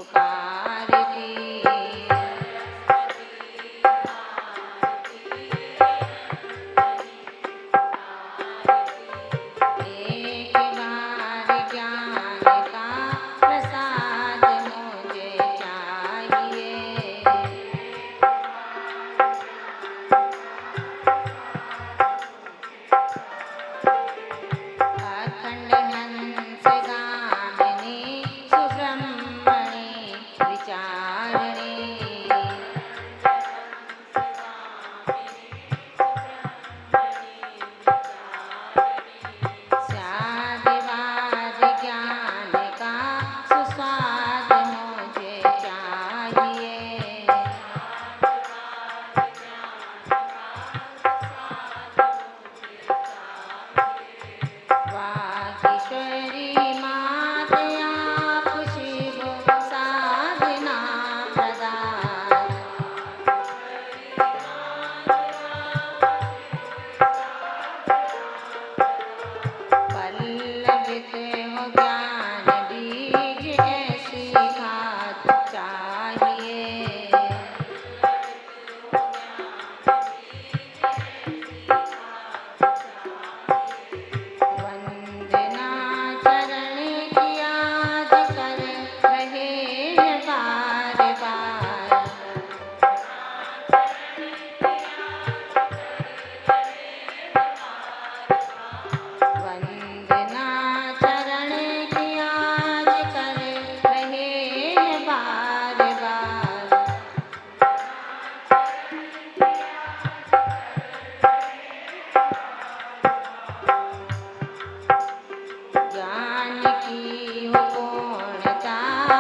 पुकारती। एक बार ज्ञान का प्रसाद मुझे चाहिए। अखंड हंस गामिनी सुब्रह्मणी विचारिणी। स्वादिवाद ज्ञान का सुस्वाद मुझे चाहिए। वागीश्वरी मात आप शिव साधना प्रदान। पल्लवित हो ज्ञान बीज ऐसी खाद चाहिए। वंदना चरण की याद कर रहे हैं बार बार। वंदना चरण की याद कर रहे हैं बार बार। ज्ञान की हो पूर्णता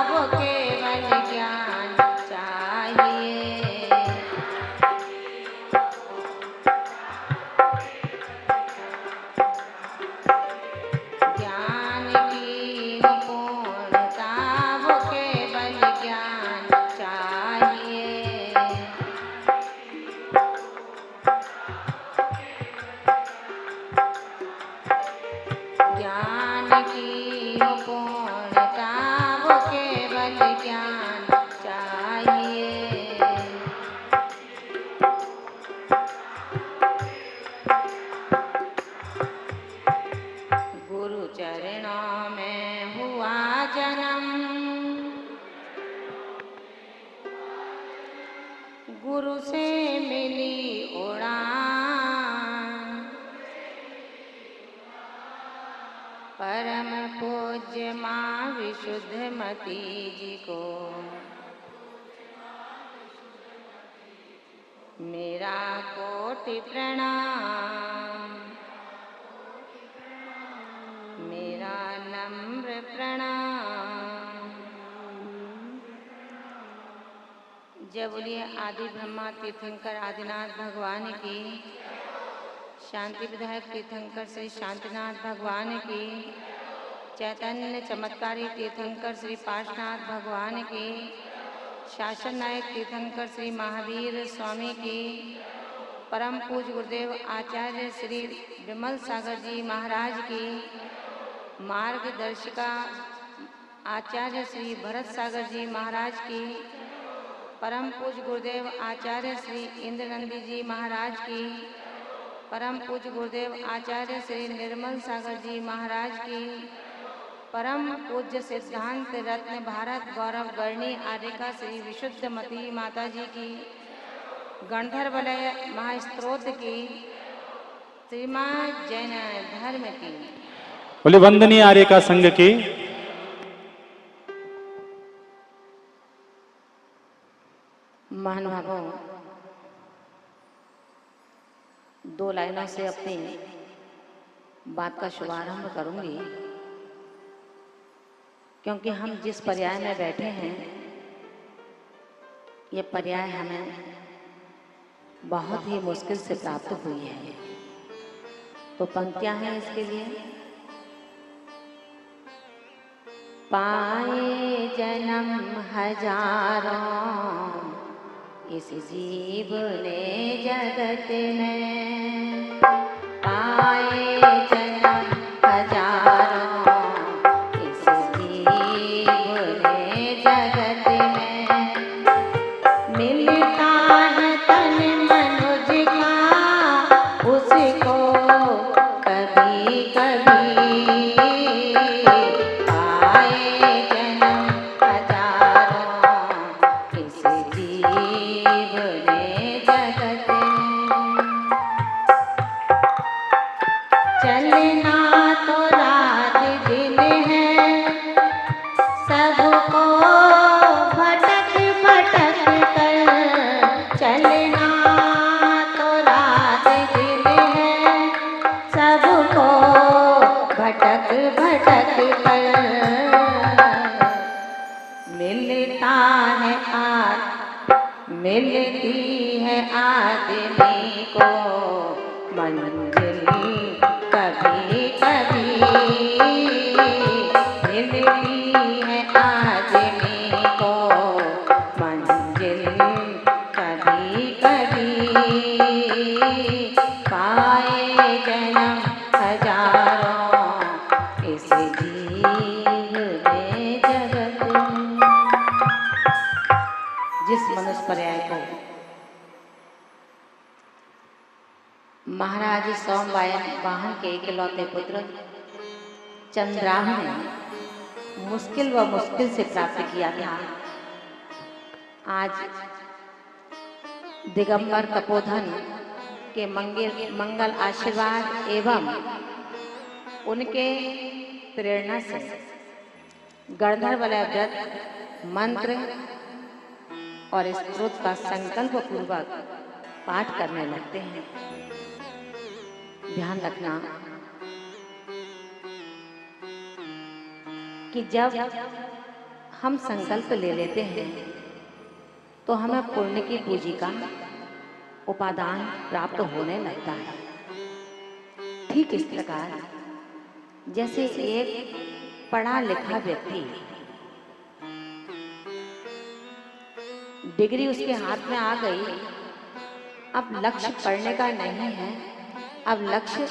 वो केवल ज्ञान चाहिए। ज्ञान की हो पूर्णता वो केवल ज्ञान चाहिए। ज्ञान की हो पूर्णता वो केवल ज्ञान चाहिए। गुरु चरणों में हुआ जन्म, गुरु से मिली उड़ान। परम पूज्य माँ विशुद्धमती जी को मेरा कोटि प्रणाम, मेरा नम्र प्रणाम। जय बोलिए आदि ब्रह्मा तीर्थंकर आदिनाथ भगवान की, शांति विधायक तीर्थंकर श्री शांतिनाथ भगवान की, चैतन्य चमत्कारी तीर्थंकर श्री पार्श्वनाथ भगवान की, शासन नायक तीर्थंकर श्री महावीर स्वामी की, परम पूज्य गुरुदेव आचार्य श्री विमल सागर जी महाराज की, मार्गदर्शिका आचार्य श्री भरत सागर जी महाराज की, परम पूज्य गुरुदेव आचार्य श्री इंद्रनंदी जी महाराज की, परम पूज्य गुरुदेव आचार्य श्री निर्मल सागर जी महाराज की, परम पूज्य सिद्धांत रत्न भारत गौरव गणनी आर्यका श्री विशुद्धमती माता जी की, गंधर्वलय महास्त्रोत की, श्रीमद जैन धर्म की, बोले वंदनीय आर्यका संघ की। महानुभावों, दो लाइनों से अपनी बात का शुभारंभ करूंगी, क्योंकि हम जिस पर्याय में बैठे हैं ये पर्याय हमें बहुत ही मुश्किल से प्राप्त हुई है। तो पंक्तियां हैं इसके लिए। पाए जन्म हजारों इस जीव ने जगत में, पाए जन्म हजारों इस जीव ने जगत मिलता है मिलती है आदमी को मंजिल कभी कभी, मिलती है आदमी को मंजिल कभी कभी, पाए जन्म हजारों इस जीव में जगत में। जिस मनुष्य पर्याय को महाराज सोमवाहन के इकलौते पुत्र चंद्राहु ने मुश्किल से प्राप्त किया था, आज दिगंबर तपोधन के मंगल आशीर्वाद एवं उनके प्रेरणा से गणधर वलय व्रत मंत्र और स्तोत्र का संकल्प पूर्वक पाठ करने लगते हैं। ध्यान रखना कि जब हम संकल्प ले लेते हैं तो हमें पुण्य की पूंजी का उपादान प्राप्त होने लगता है। ठीक इस प्रकार जैसे एक पढ़ा लिखा व्यक्ति डिग्री उसके हाथ में आ गई, अब लक्ष्य पढ़ने का नहीं है, अब लक्ष्य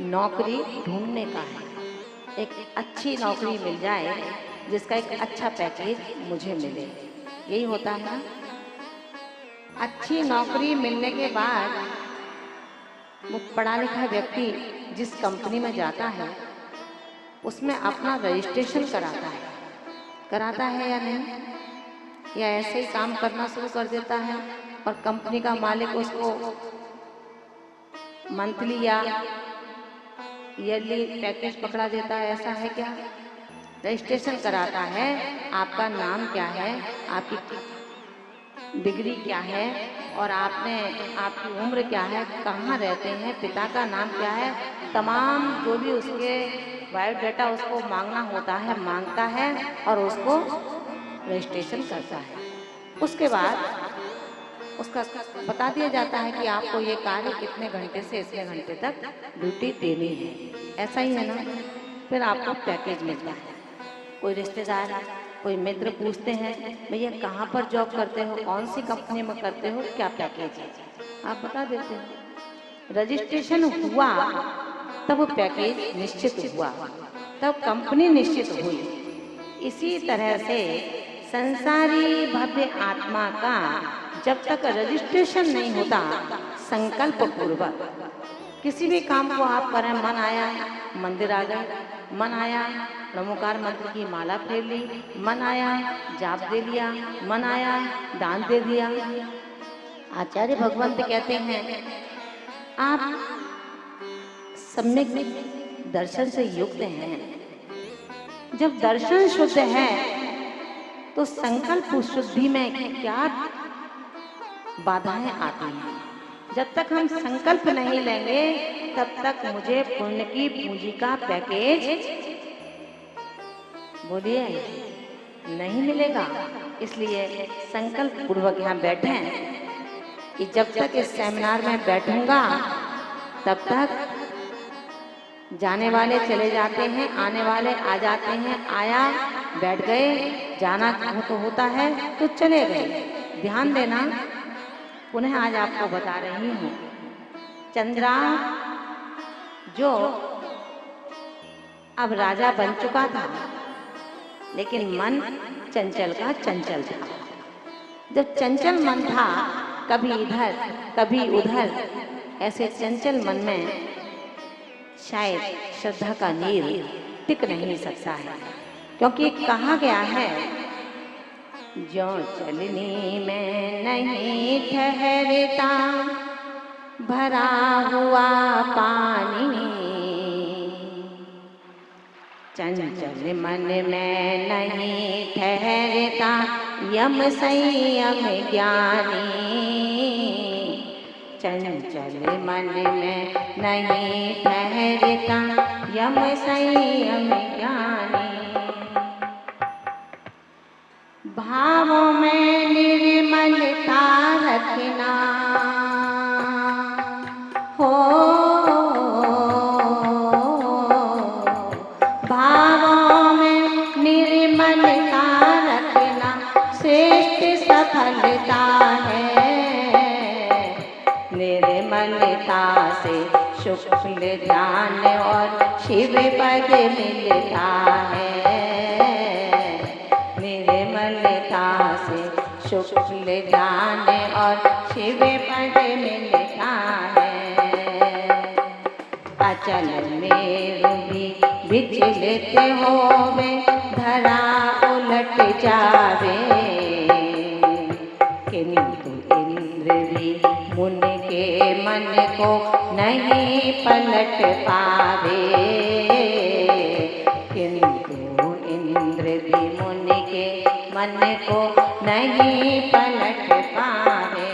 नौकरी ढूंढने का है। एक अच्छी नौकरी मिल जाए जिसका एक अच्छा पैकेज मुझे मिले, यही होता है ना। अच्छी नौकरी मिलने के बाद वो पढ़ा लिखा व्यक्ति जिस कंपनी में जाता है उसमें अपना रजिस्ट्रेशन कराता है या नहीं, या ऐसे ही काम करना शुरू कर देता है और कंपनी का मालिक उसको मंथली या ईयरली पैकेज पकड़ा देता है, ऐसा है क्या? रजिस्ट्रेशन कराता है, आपका नाम क्या है, आपकी डिग्री क्या है और आपकी उम्र क्या है, कहाँ रहते हैं, पिता का नाम क्या है, तमाम जो भी उसके बायोडाटा उसको मांगना होता है मांगता है और उसको रजिस्ट्रेशन करता है। उसके बाद उसका बता दिया जाता है कि आपको ये कार्य इतने घंटे से इतने घंटे तक ड्यूटी देनी है, ऐसा ही है ना। फिर आपको पैकेज मिलता है। कोई रिश्तेदार, कोई मित्र पूछते हैं भैया कहाँ पर जॉब करते हो, कौन सी कंपनी में करते हो, क्या पैकेज है, आप बता देते हैं। रजिस्ट्रेशन हुआ तब पैकेज निश्चित हुआ, तब कंपनी निश्चित हुई। इसी तरह से संसारी भव्य आत्मा का जब तक रजिस्ट्रेशन नहीं होता संकल्प पूर्वक किसी भी काम को आप करें, मन आया मंदिर आ गए, मन आया नमोकार मंत्र की माला फेर ली, मन आया जाप दे लिया, मन आया दान दे दिया। आचार्य भगवंत कहते हैं आप सम्यक दर्शन से युक्त हैं। जब दर्शन शुद्ध है तो संकल्प शुद्धि में क्या बाधाएं आती हैं। जब तक हम संकल्प नहीं लेंगे तब तक मुझे पुण्य की पूंजी का पैकेज बोलिए नहीं मिलेगा। इसलिए संकल्प पूर्वक यहाँ बैठे कि जब तक इस सेमिनार में बैठूंगा तब तक जाने वाले चले जाते हैं, आने वाले आ जाते हैं, आया बैठ गए, जाना तो होता है तो चले गए। ध्यान देना, पुनः आज आपको बता रही हूँ, चंद्रा जो अब राजा बन चुका था लेकिन मन चंचल का चंचल था। जब चंचल मन था कभी इधर कभी उधर, ऐसे चंचल मन में शायद श्रद्धा का नीर टिक नहीं सकता है, क्योंकि कहा गया है जो चलनी में नहीं ठहरता भरा हुआ पानी, चंचल मन में नहीं ठहरता यम संयम ज्ञानी, चंचल मन में नहीं ठहरता यम संयम ज्ञानी। भावों में निर्मलता रखना हो, भावों में निर्मलता रखना श्रेष्ठ सफलता है। निर्मलता से शुक्ल ध्यान और शिव पद मिलता है। निर्मलता से शुक्ल ध्यान और शिव पद मिलता है। अचल मेरु भी विचलित होवे, धरा उलट जावे, किंतु इंद्र भी मुन के मन को नहीं पलट पावे। किंतु इंद्र भी मुन के मन को नहीं पलट पावे।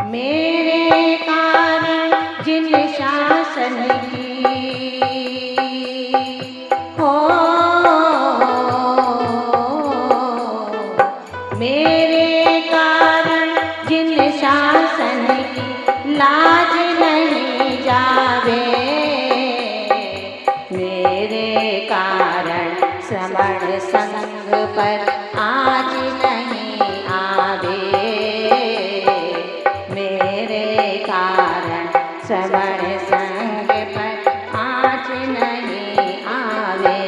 मेरे कारण जिन शासन की हो, मेरे कारण जिन शासन की लाज नहीं जावे। मेरे कारण श्रवण संग पर आज नहीं आवे। मेरे कारण श्रवण संग पर आज नहीं आवे।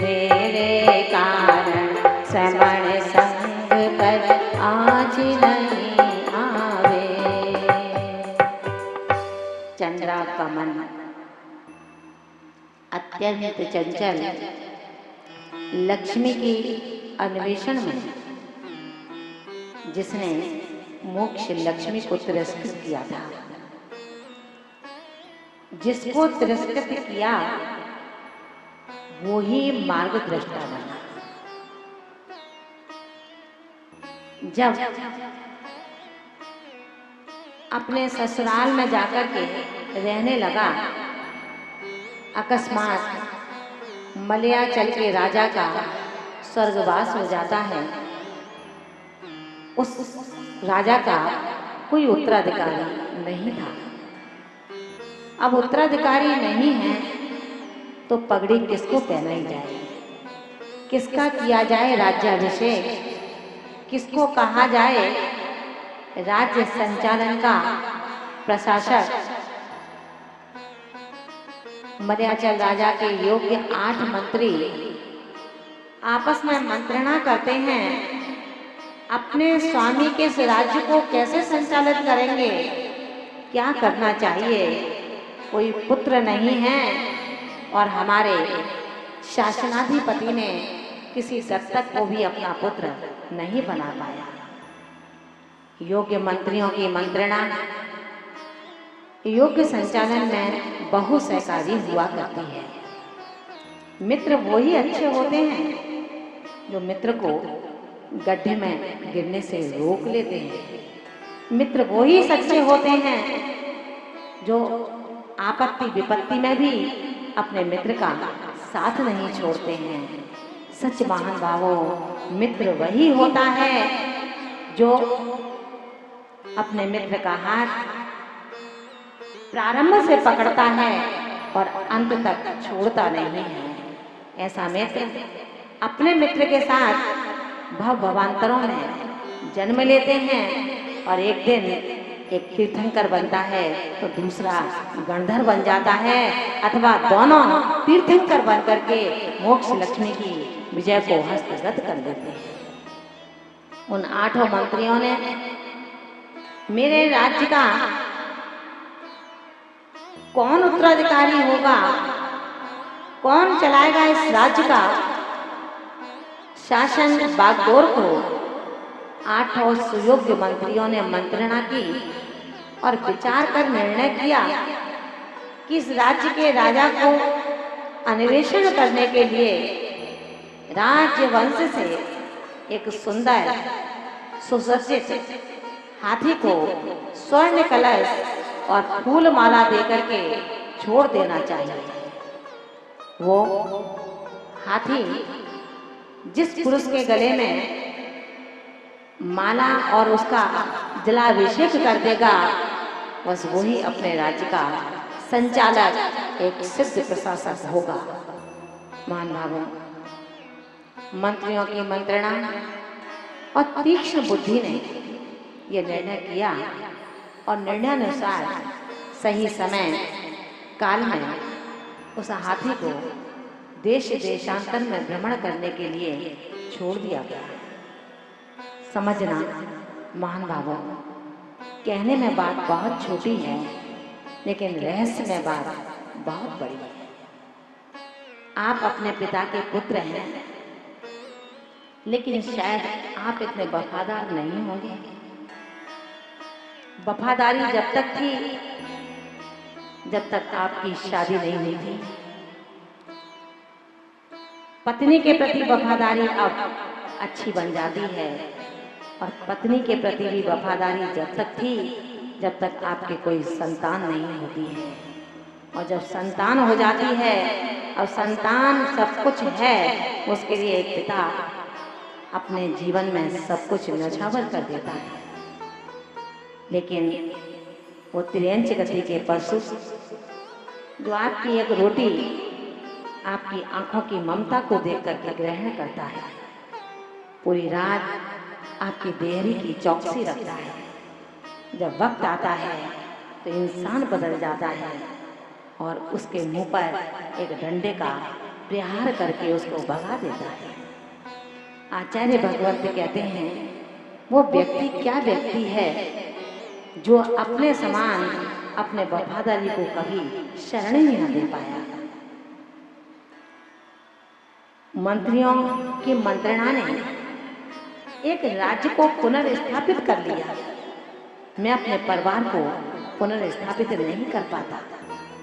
मेरे कारण श्रवण संग पर आज नहीं आवे। चंद्रा का मन अत्यंत चंचल लक्ष्मी की अन्वेषण में, जिसने मोक्ष लक्ष्मी को तिरस्कृत किया था, जिसको तिरस्कृत किया वो ही मार्गदृष्टा बना। जब अपने ससुराल में जाकर के रहने लगा, अकस्मात मलयाचल के राजा का स्वर्गवास हो जाता है। उस राजा का कोई उत्तराधिकारी नहीं था। अब उत्तराधिकारी नहीं है तो पगड़ी किसको पहनाई जाए, किसका किया जाए राज्याभिषेक, किसको कहा जाए राज्य संचालन का प्रशासक। मलयाचल राजा के योग्य 8 मंत्री आपस में मंत्रणा करते हैं, अपने स्वामी के इस राज्य को कैसे संचालित करेंगे, क्या करना चाहिए। कोई पुत्र नहीं है और हमारे शासनाधिपति ने किसी दत्तक को भी अपना पुत्र नहीं बना पाया। योग्य मंत्रियों की मंत्रणा योग्य संचालन में बहु सहकारी हुआ करती है। मित्र वही अच्छे होते हैं जो मित्र को गड्ढे में गिरने से रोक लेते हैं। मित्र वही सच्चे होते हैं जो आपत्ति विपत्ति में भी अपने मित्र का साथ नहीं छोड़ते हैं। सच महान भावों, मित्र वही होता है जो अपने मित्र का हाथ प्रारंभ से पकड़ता है और अंत तक छोड़ता नहीं है। ऐसा मित्र अपने मित्र के साथ भव भवांतरों में जन्म लेते हैं और एक दिन एक तीर्थंकर बनता है तो दूसरा गणधर बन जाता है, अथवा दोनों तीर्थंकर बन करके मोक्ष लक्ष्मी की विजय को हस्तगत कर लेते हैं। उन 8 मंत्रियों ने मेरे राज्य का कौन उत्तराधिकारी होगा, कौन चलाएगा इस राज्य का शासन बागडोर को 8 सुयोग्य मंत्रियों ने मंत्रणा की और विचार कर निर्णय किया कि इस राज्य के राजा को अन्वेषण करने के लिए राज्य वंश से एक सुंदर सुसज्जित हाथी को स्वर्ण कलश और फूल माला देकर के छोड़ देना चाहिए। वो हाथी जिस पुरुष के गले में माला और उसका जलाभिषेक कर देगा, बस वही अपने राज्य का संचालक, एक सिद्ध प्रशासक होगा। महान भावों, मंत्रियों की मंत्रणा और तीक्ष्ण बुद्धि ने यह निर्णय किया और निर्णयानुसार सही समय काल में उस हाथी को देश देशांतर में भ्रमण करने के लिए छोड़ दिया गया। समझना महान भावों, कहने में बात बहुत छोटी है, लेकिन रहस्य में बात बहुत बड़ी है। आप अपने पिता के पुत्र हैं, लेकिन शायद आप इतने वफादार नहीं होंगे। वफादारी जब तक थी जब तक आपकी शादी नहीं हुई थी। पत्नी के प्रति वफादारी अब अच्छी बन जाती है, और पत्नी के प्रति भी वफादारी जब तक थी जब तक आपके कोई संतान नहीं होती है। और जब संतान हो जाती है, और संतान सब कुछ है, उसके लिए एक पिता अपने जीवन में सब कुछ न्यौछावर कर देता है। लेकिन वो तिर्यंच गति के पशु जो आपकी एक रोटी आपकी आंखों की ममता को देख करके ग्रहण करता है, पूरी रात आपकी देहरी की चौकसी रखता है। जब वक्त आता है तो इंसान बदल जाता है और उसके मुंह पर एक डंडे का प्रहार करके उसको भगा देता है। आचार्य भगवंत कहते हैं, वो व्यक्ति क्या व्यक्ति है जो अपने समान अपने वफादारी को कभी शरण ही न दे पाया। मंत्रियों की मंत्रणा ने एक राज्य को पुनर्स्थापित कर लिया। मैं अपने परिवार को पुनर्स्थापित नहीं कर पाता।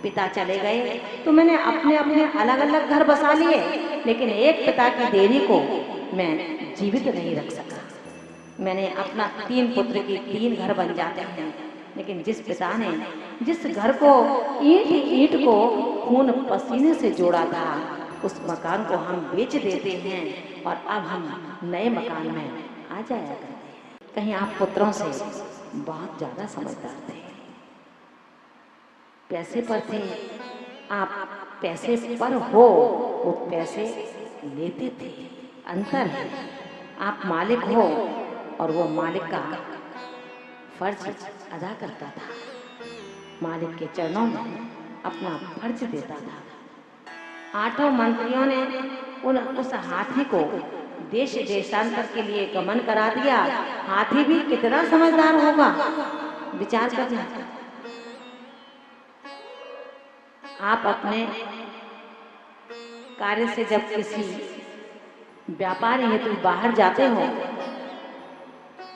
पिता चले गए तो मैंने अपने अपने अलग अलग घर बसा लिए, लेकिन एक पिता की देरी को मैं जीवित नहीं रख सका। मैंने अपना 3 पुत्र की 3 घर बन जाते हैं, लेकिन जिस पिता ने जिस घर को ईंट ईंट को खून पसीने से जोड़ा था, उस मकान को हम बेच देते हैं और अब हम नए मकान में आ जाया करते हैं। कहीं आप पुत्रों से बहुत ज्यादा समझदार थे, पैसे पर थे। आप पैसे पर हो, वो पैसे लेते थे। अंतर है, आप मालिक हो और वो मालिक का फर्ज अदा करता था, मालिक के चरणों में अपना फर्ज देता था। 8 मंत्रियों ने उस हाथी को देश देशांतर के लिए गमन करा दिया। हाथी भी कितना समझदार होगा, विचार करना। आप अपने कार्य से जब किसी व्यापार हेतु बाहर जाते हो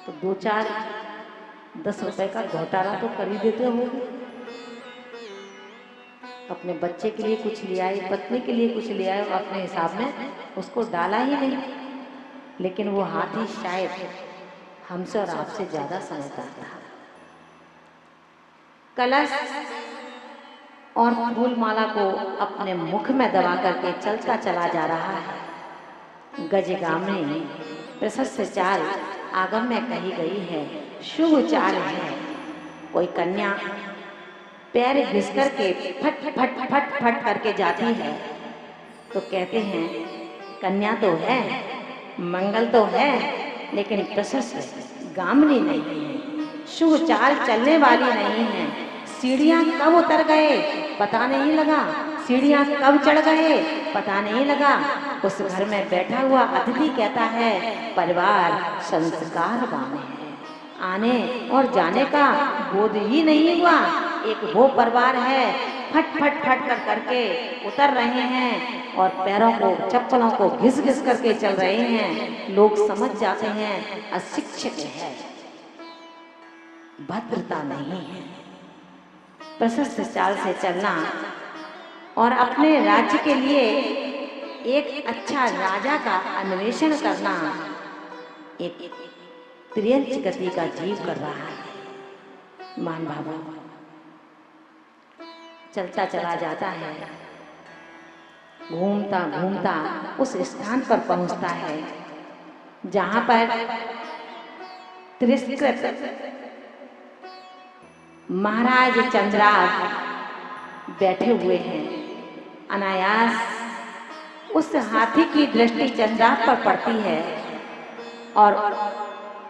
तो 2-4-10 रुपए का घोटाला तो कर ही देते हो। अपने बच्चे के लिए कुछ ले आए, पत्नी के लिए कुछ ले आए, अपने हिसाब में उसको डाला ही नहीं। लेकिन वो हाथी शायद हमसे और आपसे ज्यादा समझदार था। कलश और फूल माला को अपने मुख में दबा करके चलता चला जा रहा है। गजगामिनी प्रशस्त चाल आगम में कही गई है, शुभ चाल है। कोई कन्या पैर घिस करके फट फट फट फट करके जाती है तो कहते हैं कन्या तो है, मंगल तो है, लेकिन प्रशस्त गामिनी नहीं है, शुभ चाल चलने वाली नहीं है। सीढ़ियां कब उतर गए पता नहीं लगा, सीढ़ियां कब चढ़ गए पता नहीं लगा। उस घर में बैठा हुआ अतिथि कहता है, परिवार संस्कारवान है, आने और जाने का बोध ही नहीं हुआ। एक वो परिवार है, फट फट फट कर करके उतर रहे हैं और पैरों को चप्पलों को घिस घिस करके चल रहे हैं। लोग समझ जाते हैं अशिक्षित है, भद्रता नहीं है। प्रशस्त चाल से चलना और अपने राज्य के लिए एक अच्छा राजा का अन्वेषण करना एक त्रियंच गति का जीव कर रहा है। मान भावों चलता चला जाता है, घूमता घूमता उस स्थान पर पहुंचता है जहां पर तिरस्कृत महाराज चंद्राव बैठे हुए हैं। अनायास उस हाथी की दृष्टि चंद्राव पर पड़ती है और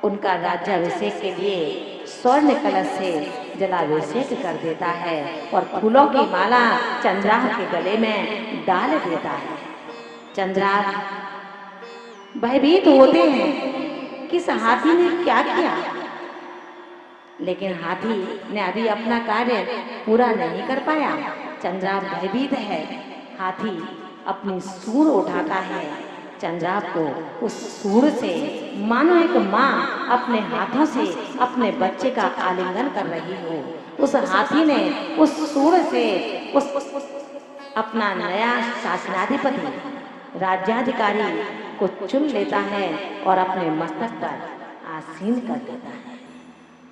उनका राज्याभिषेक के लिए स्वर्ण कलश से जलाभिषेक कर देता है और फूलों की माला चंद्राव के गले में डाल देता है। चंद्राव भयभीत होते हैं कि इस हाथी ने क्या किया, लेकिन हाथी ने अभी अपना कार्य पूरा नहीं कर पाया। चंद्राव भयभीत है। हाथी अपनी सूंड उठाता है। चंद्राव को उस सूंड से मानो एक माँ अपने हाथों से अपने बच्चे का आलिंगन कर रही हो। उस हाथी ने उस सूंड से उस अपना नया शासनाधिपति राज्याधिकारी को चुन लेता है और अपने मस्तक पर आसीन कर देता है,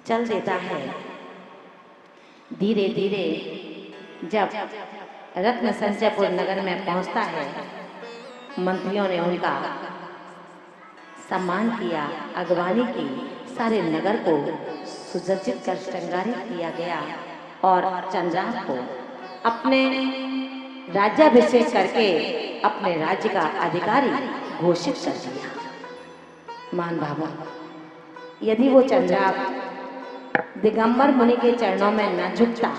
चल देता है। धीरे धीरे जब रत्न संचयपुर नगर में पहुंचता है, मंत्रियों ने उनका सम्मान किया, अगवानी की। सारे नगर को सुसज्जित कर श्रृंगारित किया गया और चंद्राव को अपने राज्याभिषेक करके अपने राज्य का अधिकारी घोषित कर दिया। मान भावों, यदि वो चंद्राव दिगंबर मुनि के चरणों में न झुकता,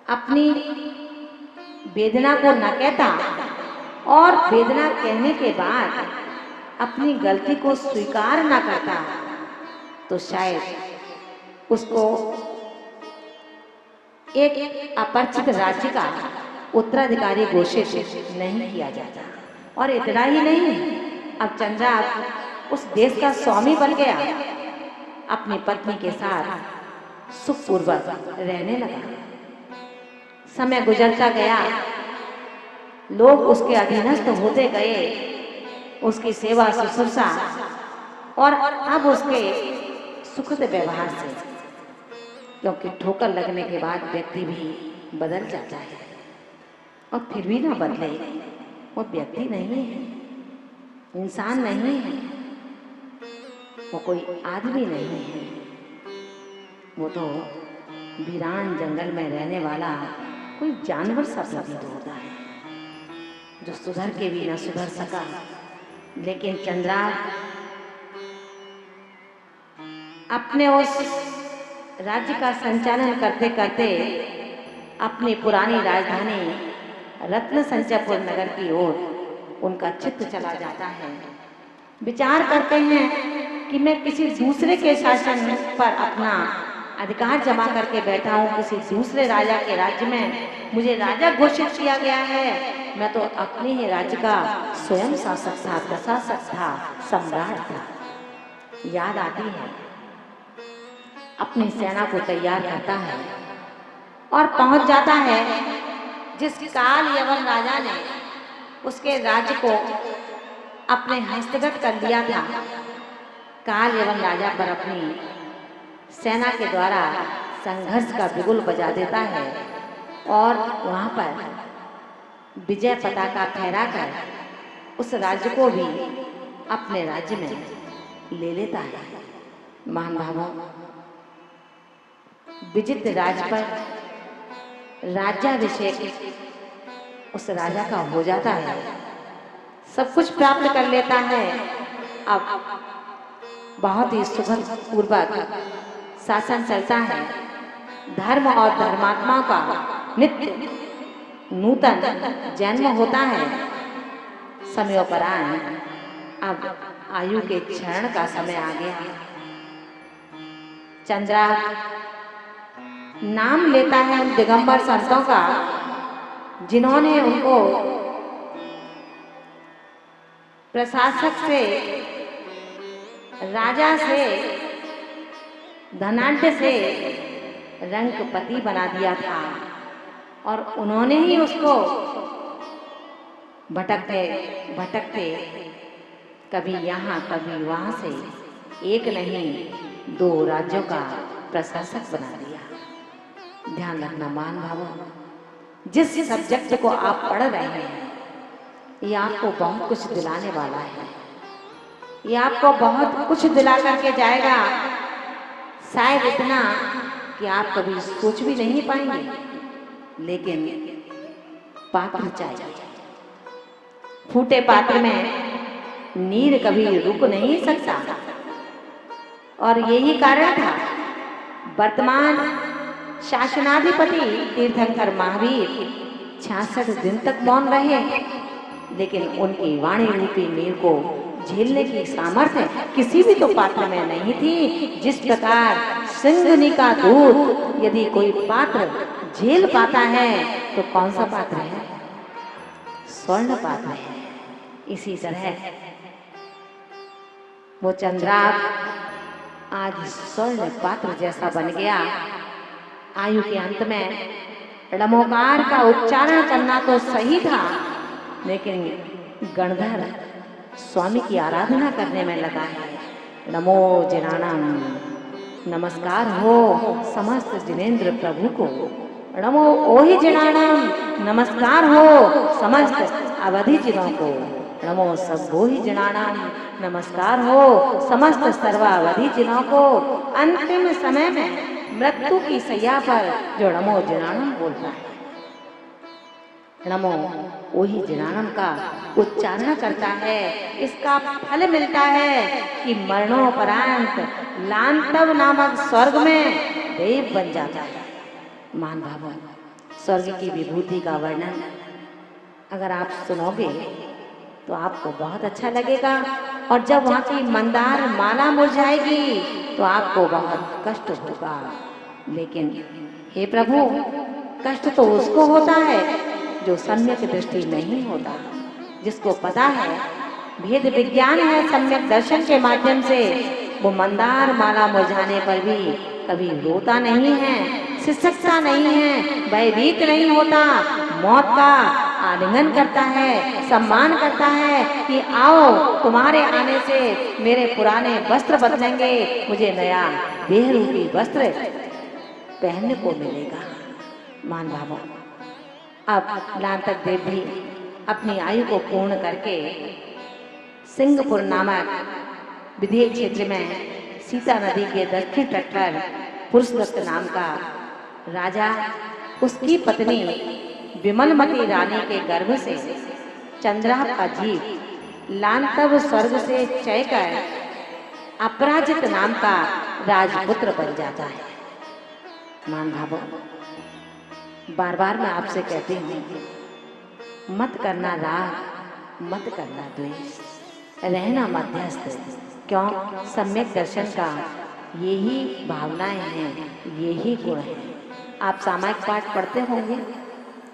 अपनी वेदना को न कहता और वेदना कहने के बाद अपनी गलती को स्वीकार न करता, तो शायद उसको एक अपरिचित राज्य का उत्तराधिकारी घोषित नहीं किया जाता। और इतना ही नहीं, अब चंद्राव उस देश का स्वामी बन गया, अपनी पत्नी के साथ सुखपूर्वक रहने लगा। समय गुजरता गया, लोग उसके अधीनस्थ होते गए, उसकी सेवा शुश्रूषा और अब उसके सुखद व्यवहार से, क्योंकि ठोकर लगने के बाद व्यक्ति भी बदल जाता है और फिर भी ना बदले, वो व्यक्ति नहीं है, इंसान नहीं है, वो कोई आदमी नहीं है, वो तो वीरान जंगल में रहने वाला कोई जानवर सा प्रतीत होता है, जो सुधर के भी न सुधर सका। लेकिन चंद्राव अपने उस राज्य का संचालन करते करते अपनी पुरानी राजधानी रत्न संचयपुर नगर की ओर उनका चित्त चला जाता है। विचार करते हैं कि मैं किसी दूसरे के शासन पर अपना अधिकार जमा करके बैठा हूँ, किसी दूसरे राजा के राज्य में मुझे राजा घोषित किया गया है। मैं तो अपने ही राज्य का स्वयं शासक था, प्रशासक था, सम्राट था। याद आती है, अपनी सेना को तैयार करता है और पहुंच जाता है जिस काल यवन राजा ने उसके राज्य को अपने हस्तगत कर लिया था। काल यवन राजा पर अपनी सेना के द्वारा संघर्ष का बिगुल बजा देता है और वहां पर विजय पताका फहराकर उस राज्य को भी अपने राज्य में ले लेता है। महान भावों, विजित राज पर राज्याभिषेक उस राजा का हो जाता है, सब कुछ प्राप्त कर लेता है। अब बहुत ही सुखद पूर्वक शासन चलता है। धर्म और धर्मात्मा का नित्य नूतन जन्म होता है। समयोपरांत अब आयु के क्षरण का समय आ गया। चंद्राव नाम लेता है उन दिगंबर संतों का जिन्होंने उनको प्रशासक से, राजा से, धनाढ्य से रंगपति बना दिया था और उन्होंने ही उसको भटकते भटकते कभी यहाँ कभी वहाँ से एक नहीं 2 राज्यों का प्रशासक बना दिया। ध्यान रखना मान भावों, जिस सब्जेक्ट को आप पढ़ रहे हैं ये आपको बहुत कुछ दिलाने वाला है, ये आपको बहुत कुछ दिला करके जाएगा, शायद इतना कि आप कभी सोच भी नहीं पाएंगे। लेकिन पात्र चाहिए, फूटे पात्र में नीर कभी रुक नहीं सकता। और यही कारण था वर्तमान शासनाधिपति तीर्थंकर महावीर 66 दिन तक मौन रहे, लेकिन उनकी वाणी रूपी नीर को झेलने की सामर्थ्य किसी भी तो पात्र में नहीं थी। जिस प्रकार सिंघनी का दूध यदि कोई पात्र झेल पाता है तो कौन सा पात्र है? स्वर्ण पात्र है। इसी तरह वो चंद्राब आज स्वर्ण पात्र जैसा बन गया। आयु के अंत में णमोकार का उच्चारण करना तो सही था, लेकिन गणधर स्वामी की आराधना करने में लगा है। नमो जिनाणम, नमस्कार हो समस्त जिनेन्द्र प्रभु को। नमो ओहि जिनाणम, नमस्कार हो समस्त अवधि जिनों को। नमो सब्बोहि जिनाणम, नमस्कार हो समस्त सर्वावधि जिनों को। अंतिम समय में मृत्यु की सैया पर जो नमो जिनाणम बोलता है, नमो वही जिनाणम का उच्चारण करता है, इसका फल मिलता है कि मरणोपरांत लांतव नामक स्वर्ग में देव बन जाता है। मान भावो, स्वर्ग की विभूति का वर्णन अगर आप सुनोगे तो आपको बहुत अच्छा लगेगा, और जब वहाँ की मंदार माला मुरझाएगी तो आपको बहुत कष्ट होगा। लेकिन हे प्रभु, कष्ट तो उसको होता है जो सम्यक दृष्टि नहीं होता, जिसको पता है भेद विज्ञान है सम्यक दर्शन के माध्यम से, वो मंदार माला मुरझाने पर भी कभी रोता नहीं है, सिसकता नहीं है, भयभीत नहीं होता, मौत का आलिंगन करता है, सम्मान करता है कि आओ तुम्हारे आने से मेरे पुराने वस्त्र बदलेंगे, मुझे नया देह रूपी वस्त्र पहनने को मिलेगा। मान भावो, अब लांतक देव भी अपनी आयु को पूर्ण करके सिंहपुर नामक विदेह क्षेत्र में सीता नदी के दक्षिण तट पर पुरुषदत्त नाम का राजा, उसकी पत्नी विमलमती रानी के गर्भ से चंद्राब का जीव लांतव स्वर्ग से चय कर अपराजित नाम का राजपुत्र बन जाता है। मान भावो, बार बार मैं आपसे कहती हूँ, मत करना राग, मत करना द्वेष, रहना मध्यस्थ। क्यों? सम्यक दर्शन का यही भावनाएं हैं, यही गुण है। आप सामायिक पाठ पढ़ते होंगे,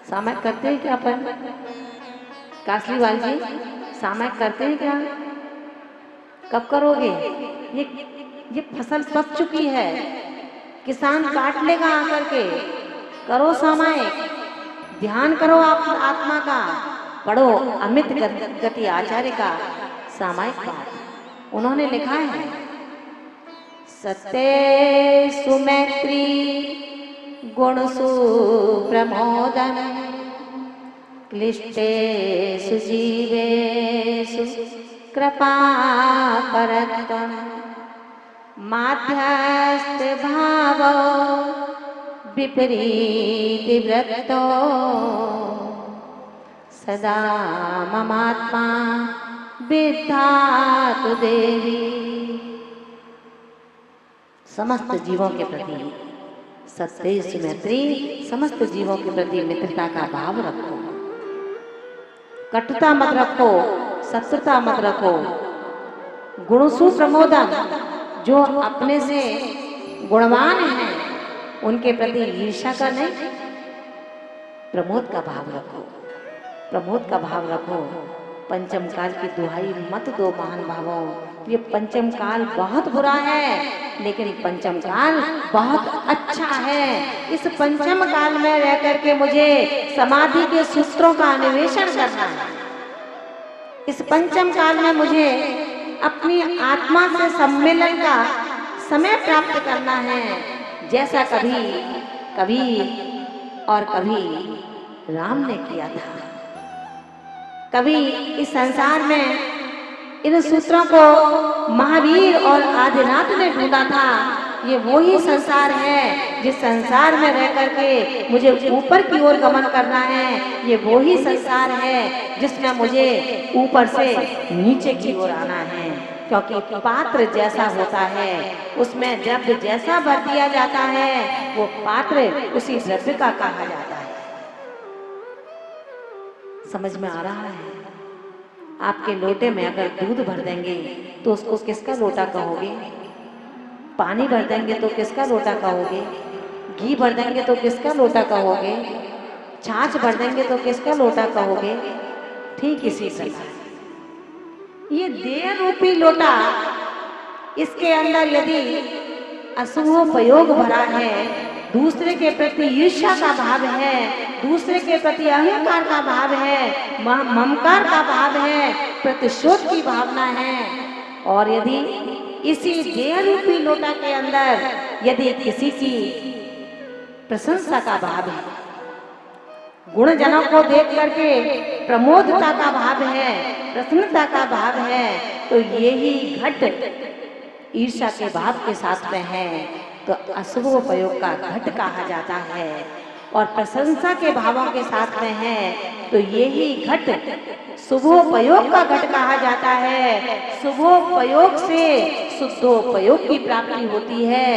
सामायिक करते हैं क्या? अपन कासलीवाल जी सामायिक करते हैं क्या? कब करोगे? ये फसल पक चुकी है, किसान काट लेगा आकर के। करो सामायिक, ध्यान करो आप आत्मा का, पढ़ो अमित गति आचार्य का सामायिक पाठ। उन्होंने लिखा है, सत्य सुमैत्री गुणसु प्रमोदम क्लिष्टेषु जीवेषु कृपा करत्वं माध्यस्थ भावो विपरीति वृत्तो सदा ममात्मा विद्धातु देवी। समस्त जीवों के प्रति सत्य सुमैत्री, समस्त जीवों के प्रति मित्रता का भाव रखो, कटुता मत रखो, शत्रुता मत रखो। गुणसु प्रमोदम, जो अपने से गुणवान हैं उनके प्रति ईर्ष्या का नहीं, प्रमोद का भाव रखो, प्रमोद का भाव रखो। पंचम काल की दुहाई मत दो महान भावों, ये पंचम काल बहुत बुरा है, लेकिन पंचम काल बहुत अच्छा है। इस पंचम काल में रह करके मुझे समाधि के सूत्रों का अन्वेषण करना है। इस पंचम काल में मुझे अपनी आत्मा से सम्मेलन का समय प्राप्त करना है, जैसा कभी कभी और कभी राम ने किया था। कभी इस संसार में इन सूत्रों को महावीर और आदिनाथ ने ढूंढा था। ये वो ही संसार है जिस संसार में रह करके मुझे ऊपर की ओर गमन करना है। ये वो ही संसार है जिसमें मुझे ऊपर से नीचे की ओर आना है, क्योंकि पात्र जैसा होता है उसमें द्रव्य जैसा भर दिया जाता है, वो पात्र उसी द्रव्य का कहा जाता है। समझ में आ रहा है? आपके लोटे में अगर दूध भर देंगे तो उसको किसका लोटा कहोगे? पानी भर देंगे तो किसका लोटा कहोगे? घी भर देंगे तो किसका लोटा कहोगे? छाछ भर देंगे तो किसका लोटा कहोगे? ठीक इसी प्रकार ये देह रूपी लोटा, इसके अंदर यदि अशुभोपयोग भरा है, दूसरे के प्रति ईर्ष्या का भाव है, दूसरे के प्रति अहंकार का भाव है, ममकार का भाव है, प्रतिशोध की भावना है, और यदि इसी देह रूपी लोटा के अंदर यदि किसी की प्रशंसा का भाव है, गुणजनों को देख करके प्रमोदता का भाव है, प्रसन्नता का भाव है, तो ये ही घट ईर्ष्या के भाव के साथ में है तो अशुभोपयोग का घट कहा जाता है। और प्रशंसा के भावों के साथ में है तो ये ही घट शुभोपयोग का घट कहा जाता है। शुभोपयोग से शुद्धोपयोग की प्राप्ति होती है।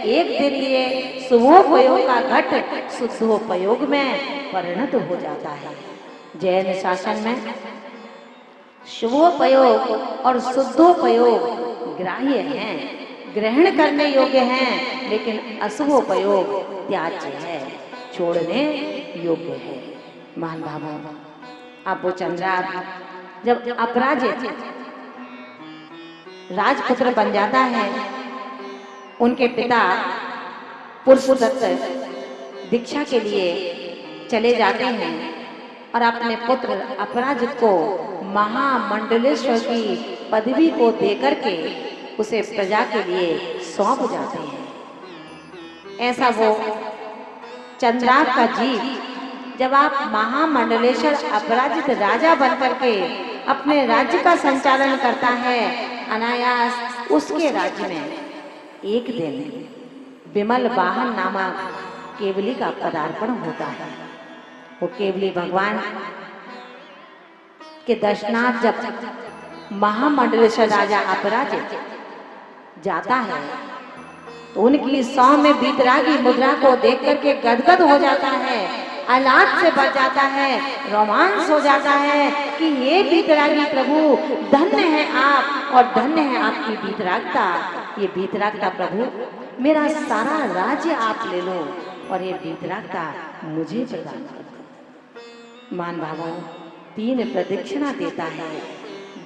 एक दिन ये शुभोपयोग का घट शुद्धोपयोग में परिणत हो जाता है। जैन शासन में शुभोपयोग और शुद्धोपयोग ग्राह्य हैं, ग्रहण करने योग्य हैं, लेकिन अशुभोपयोग त्याज्य है, छोड़ने योग्य है। मान भावों, अब वो चंद्रार्क जब अपराजित राजपुत्र बन जाता है, उनके पिता पुरुषदत्त दीक्षा के लिए चले जाते हैं और अपने पुत्र अपराजित को महामंडलेश्वर की पदवी को देकर के उसे प्रजा के लिए सौंप जाते हैं। ऐसा वो चंद्रार्क का जीव जब आप महामंडलेश्वर अपराजित राजा बनकर के अपने राज्य का संचालन करता है, अनायास उसके राज्य में एक दिन विमल वाहन नामक केवली का पदार्पण होता है। वो केवली भगवान के दर्शनार्थ जब महामंडलेश्वर राजा अपराजित जाता है तो उनकी सौम्य बीतरागी मुद्रा को देख करके गदगद हो जाता है, आह्लाद से भर जाता है, रोमांस हो जाता है कि ये बीतरागी प्रभु धन्य है आप और धन्य है आपकी बीतरागता। ये बीतरागता प्रभु मेरा सारा राज्य आप ले लो और ये बीतरागता मुझे प्रदान कर दो। मान भावों 3 प्रदक्षिणा देता है,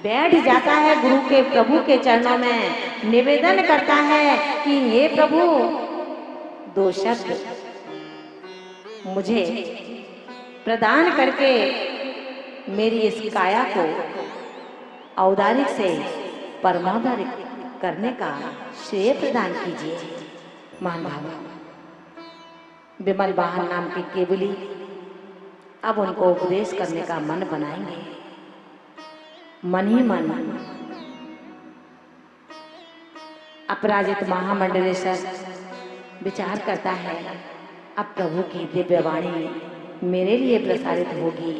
बैठ जाता है गुरु के प्रभु के चरणों में, निवेदन करता है कि हे प्रभु 2 शब्द मुझे प्रदान करके मेरी इस काया को औदारिक से परमौदारिक करने का श्रेय प्रदान कीजिए। मान भाव विमल वाहन नाम की केवली अब उनको उपदेश करने का मन बनाएंगे। मन ही मन अपराजित महामंडलेश्वर विचार करता है, अब प्रभु की दिव्य वाणी मेरे लिए प्रसारित होगी,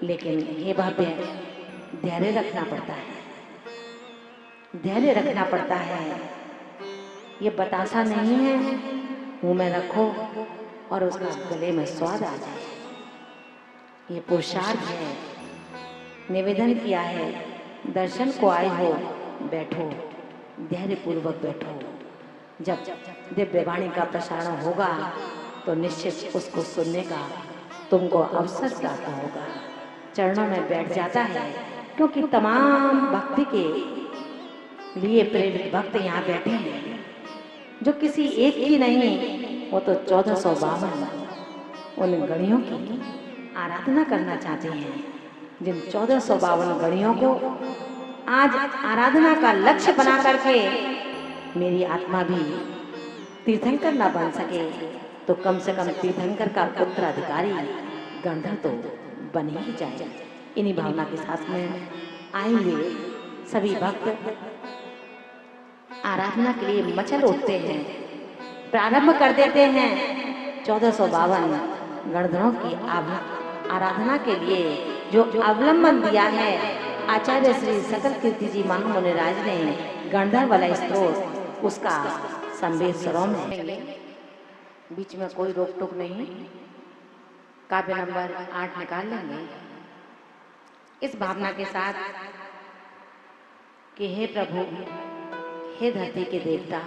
लेकिन हे भव्य धैर्य रखना पड़ता है, धैर्य रखना पड़ता है। ये बतासा नहीं है मुंह में रखो और उसका गले में स्वाद आ जाए। ये पुरुषार्थ है। निवेदन किया है, दर्शन को आए हो बैठो, धैर्य पूर्वक बैठो। जब दिव्य वाणी का प्रसारण होगा तो निश्चित उसको सुनने का तुमको अवसर प्राप्त होगा। चरणों में बैठ जाता है, क्योंकि तमाम भक्ति के लिए प्रेरित भक्त यहाँ बैठे हैं, जो किसी एक की नहीं, वो तो 1452 उन गणियों की आराधना करना चाहते हैं, जिन 1452 गणियों को आज आराधना का लक्ष्य बना करके मेरी आत्मा भी तीर्थंकर न बन सके तो कम से कम तीर्थंकर का उत्तराधिकारी गंधर्व तो बन ही जाए। इन्हीं भावना के साथ में आए हुए सभी भक्त आराधना के लिए मचल उठते हैं, प्रारंभ कर देते हैं 1452 गणधरों की आराधना के लिए जो अवलंबन दिया है आचार्य श्री सकल कीर्ति जी महामुनिराज ने गणधर वाला स्त्रोत, उसका संवेद स्वरों में बीच में कोई रोक टोक नहीं, काव्य नंबर 8 निकाल लेंगे इस भावना के साथ कि हे प्रभु, हे धरती के देवता,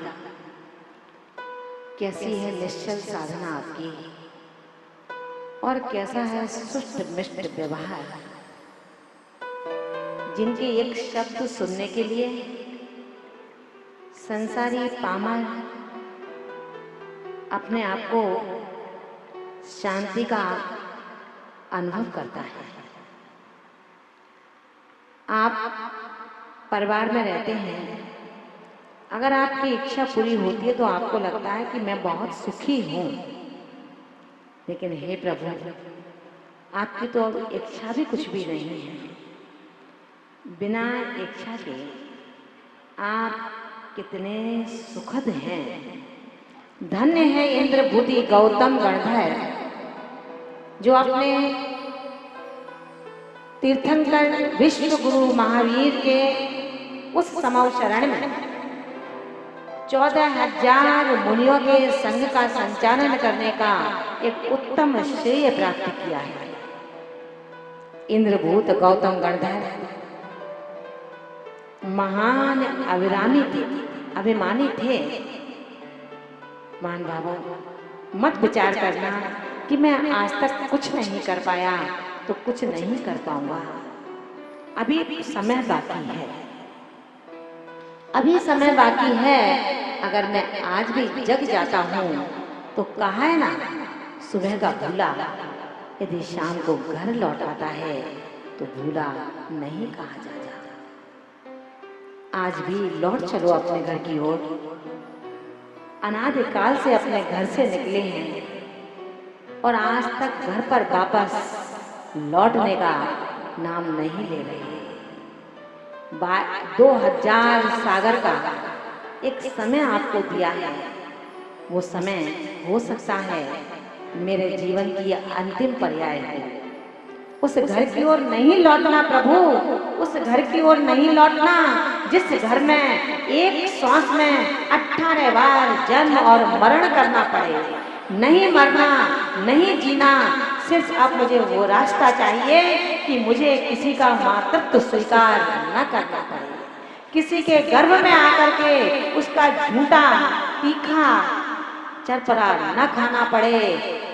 कैसी है निश्चल साधना आपकी और कैसा है सुष्ट मिष्ट व्यवहार, जिनके एक शब्द सुनने के लिए संसारी पामर अपने आप को शांति का अनुभव करता है। आप परिवार में रहते हैं, अगर आपकी इच्छा पूरी होती है तो आपको लगता है कि मैं बहुत सुखी हूं, लेकिन हे प्रभु, आपकी तो अब इच्छा भी कुछ भी नहीं है। बिना इच्छा के आप कितने सुखद हैं। धन्य है इंद्रभूति गौतम गणधर, जो अपने तीर्थंकर विश्व गुरु महावीर के उस समव शरण में 14,000 मुनियों के संघ का संचालन करने का एक उत्तम श्रेय प्राप्त किया है। इंद्रभूत गौतम गणधर महान अभिमानी थे। मान भावों, मत विचार करना कि मैं आज तक कुछ नहीं कर पाया तो कुछ नहीं कर पाऊंगा। अभी समय बाकी है, अभी समय बाकी है। अगर मैं आज भी जग जाता हूँ तो कहा है ना, सुबह का भूला यदि शाम को घर लौट आता है तो भूला नहीं कहा जाता। आज भी लौट चलो अपने घर की ओर। अनादिकाल से अपने घर से निकले हैं और आज तक घर पर वापस लौटने का नाम नहीं ले रहे। 2000 सागर का एक समय आपको दिया है, वो समय हो सकता है मेरे जीवन की अंतिम पर्याय है। उस घर की ओर नहीं लौटना प्रभु, उस घर की ओर नहीं लौटना जिस घर में एक श्वास में 18 बार जन्म और मरण करना पड़े। नहीं मरना, नहीं जीना, सिर्फ अब मुझे वो रास्ता चाहिए कि मुझे किसी का मातृत्व स्वीकार न करना पड़े, किसी के गर्भ में आकर के उसका झूठा तीखा चरपरा न खाना पड़े,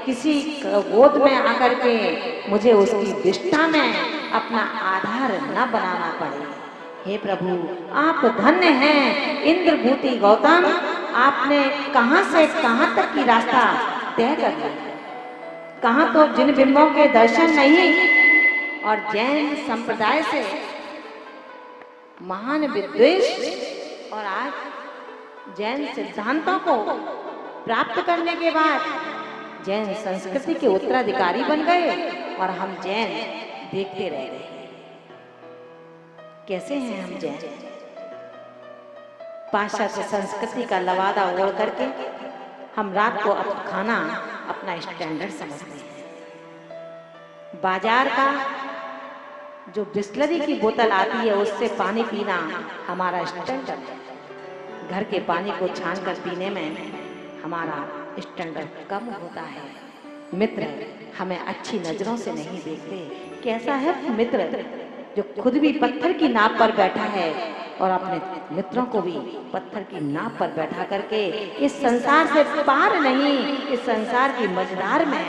किसी गोद में आकर के मुझे उसकी विष्ठा में अपना आधार न बनाना पड़े। हे प्रभु, आप धन्य हैं इंद्रभूति गौतम, आपने कहां से कहां तक की रास्ता तय कर लिया। कहां तो जिन बिंबों के दर्शन नहीं और जैन संप्रदाय से महान विद्वेष, और आज जैन सिद्धांतों को प्राप्त करने के बाद जैन संस्कृति के उत्तराधिकारी बन गए और हम जैन देखते रह गए। कैसे हैं हम जैन? पाश्चात्य संस्कृति का लवादा ओढ़ करके हम रात को खाना अपना स्टैंडर्ड समझते हैं। बाजार का जो बिस्लरी की बोतल आती है उससे पानी पीना हमारा स्टैंडर्ड है। घर के पानी को छान कर पीने में हमारा स्टैंडर्ड कम होता है। मित्र हमें अच्छी नजरों से नहीं देखते। कैसा है मित्र जो खुद भी पत्थर की नाव पर बैठा है और अपने मित्रों को भी पत्थर की नाव पर बैठा करके इस संसार से पार नहीं, इस संसार की मझधार में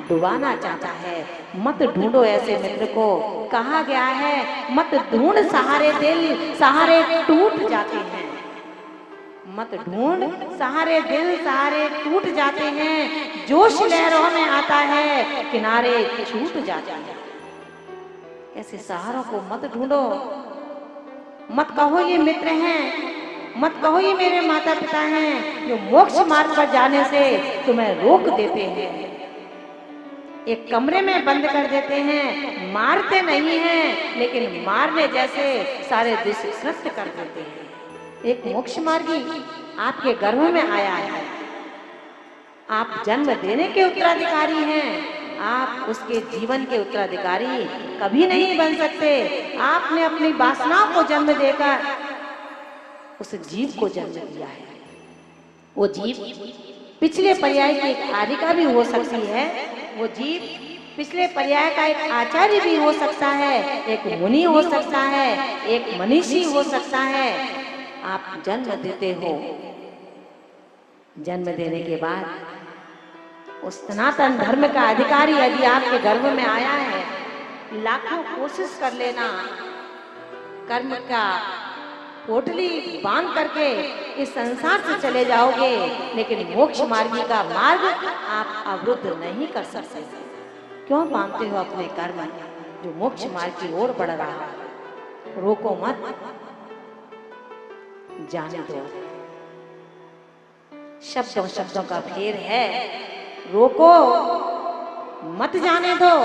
डुबाना चाहता है। मत ढूंढो ऐसे मित्र को, कहा गया है मत ढूंढ सहारे दिल, सहारे टूट जाते हैं। मत ढूंढ सहारे दिल, सहारे टूट जाते हैं। जोश लहरों में आता है, किनारे छूट जाते हैं। ऐसे सहारों को मत ढूंढो। मत कहो ये मित्र हैं, मत कहो ये मेरे माता पिता हैं जो मोक्ष मार्ग पर जाने से तुम्हें रोक देते हैं। एक कमरे में बंद कर देते हैं, मारते नहीं हैं लेकिन मारने जैसे सारे दुष्कृत्य कर देते हैं। एक मोक्ष मार्गी आपके गर्भ में आया है, आप जन्म देने के उत्तराधिकारी हैं, आप उसके जीवन के उत्तराधिकारी कभी नहीं बन सकते। आपने अपनी वासनाओं को जन्म देकर उस जीव को जन्म दिया है। वो जीव पिछले पर्याय की एक आरिका भी हो सकती है, वो जीव पिछले पर्याय का एक आचार्य भी हो सकता है, एक मुनि हो सकता है, एक मनीषी हो सकता है। आप जन्म देते हो, जन्म देने के बाद उस सनातन धर्म का अधिकारी यदि आपके गर्भ में आया है, लाखों कोशिश कर लेना, कर्म का पोटली बांध करके इस संसार से चले जाओगे, लेकिन मोक्ष मार्गी का मार्ग आप अवरुद्ध नहीं कर सकते। क्यों बांधते हो अपने कर्म जो मोक्ष मार्ग की ओर बढ़ रहा है? रोको मत, जाने दो। शब्दों शब्दों का फेर है, रोको मत, जाने दो।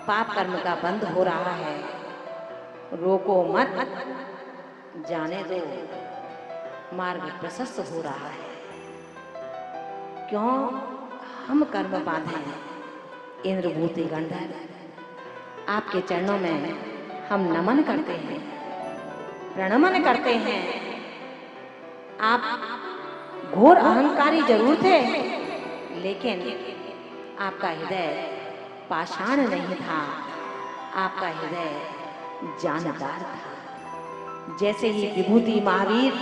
पाप कर्म का बंध हो रहा है, रोको मत, जाने दो। मार्ग प्रशस्त हो रहा है। क्यों हम कर्म बांधे हैं? इंद्रभूति गंधर्व आपके चरणों में हम नमन करते हैं, प्रणमन करते हैं। आप घोर अहंकारी जरूर थे, लेकिन आपका हृदय पाषाण नहीं था, आपका हृदय जानदार था। जैसे ही विभूति महावीर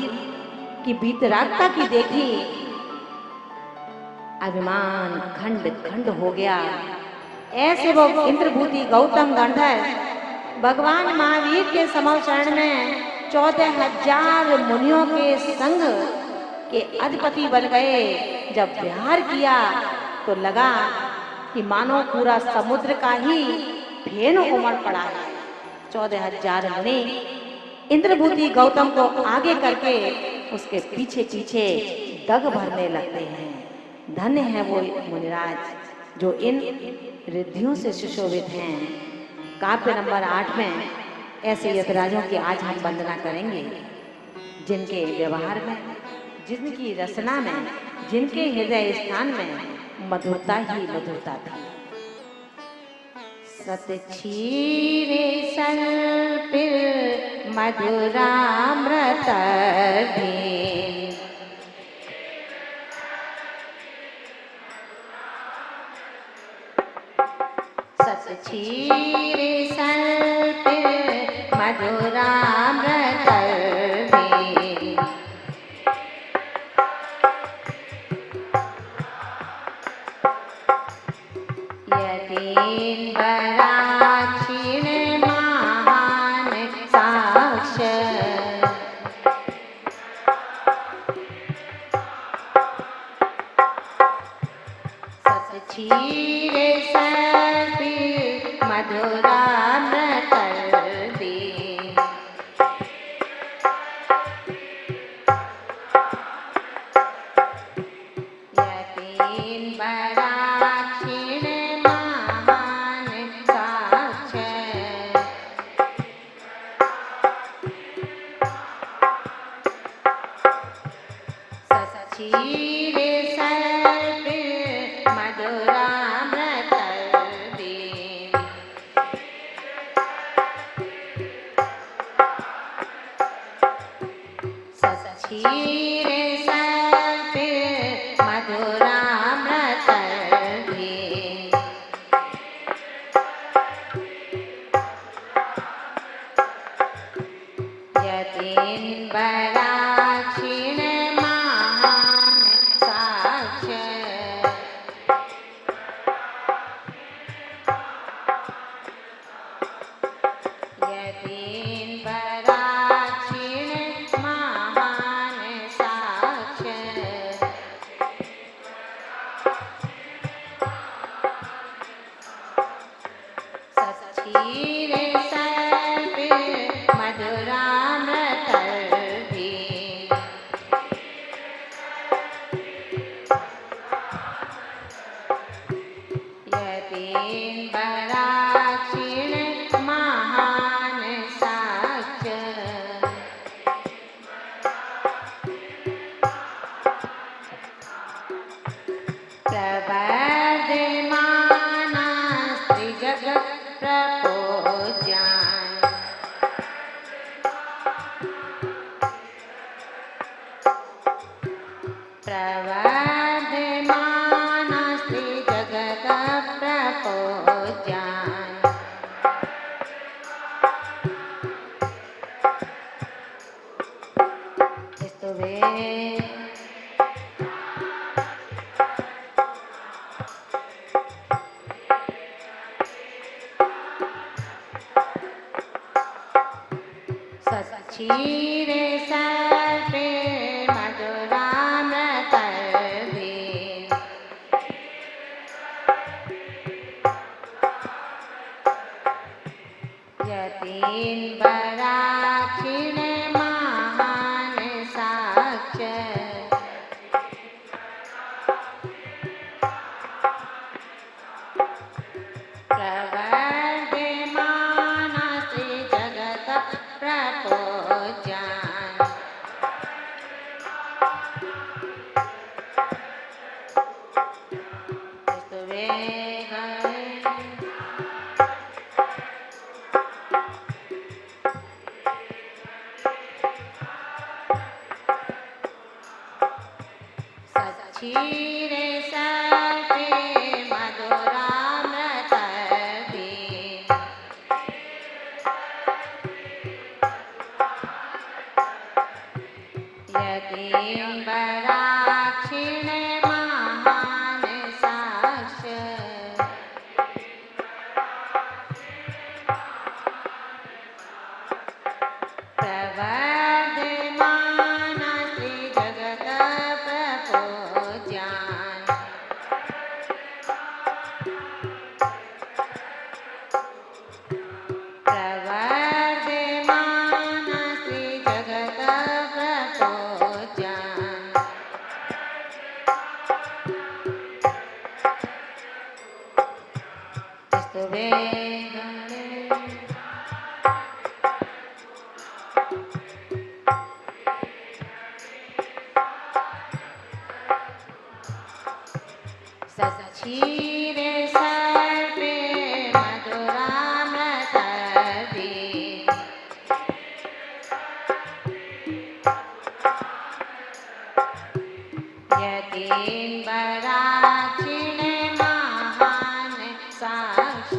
की वीतरागता की देखी, अभिमान खंड खंड हो गया। ऐसे वो इंद्रभूति गौतम गंधर्व भगवान महावीर के समशरण में 14,000 मुनियों के संग के अधिपति बन गए। जब विहार किया तो लगा कि मानो पूरा समुद्र का ही फेन उमड़ पड़ा है। 14,000 मुनि इंद्रभूति गौतम को आगे करके उसके पीछे पीछे दग भरने लगते हैं। धन्य है वो मुनिराज जो इन रिद्धियों से सुशोभित हैं। काव्य नंबर 8 में ऐसे यतराजों की आज हम वंदना करेंगे, जिनके व्यवहार में, जिनकी रचना में, जिनके हृदय स्थान में मधुरता ही मधुरता थी। सतक्षीरे सर्पिल मधुरामृत भी, सतक्षीरे सर्पिल मधुरामृत भी, यतीन बराक्षिण महान साक्ष, सतक्षीरे सर्पिल मधुरामृत भी, यतीन बराक्षिण महान साक्ष, सतक्षीरे सर्पिल मधुरामृत भी, सतक्षीरे सर्पिल मधुरामृत भी, यतीन बराक्षिण महान साक्ष, यतीन बराक्षिण महान साक्ष, सतक्षीरे सर्पिल मधुरामृत भी, प्रवर्धमानस्ति जगत प्रपूज्यान् स्तुवे क्षीरे सर्पे मधुरामृतर्वे यतीन्द्राक्षिणे महान् साक्ष प्रवर्धमानस्ति जगत प्रपूज्यान् स्तुवे क्षीरे सर्पे मधुरामृतर्वे यतीन्द्राक्षिणे महान् साक्ष प्रवर्धमानस्ति जगत प्रपूज्यान् प्रवर्धमानस्ति जगत प्रपूज्यान् स्तुवे क्षीरे सर्पे मधुरामृतर्वे यतीन्द्राक्षिणे महान् साक्ष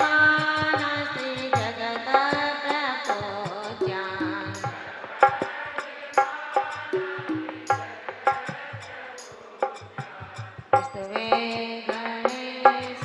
प्रवर्धमानस्ति जगत प्रपूज्यान् स्तुवे गणेश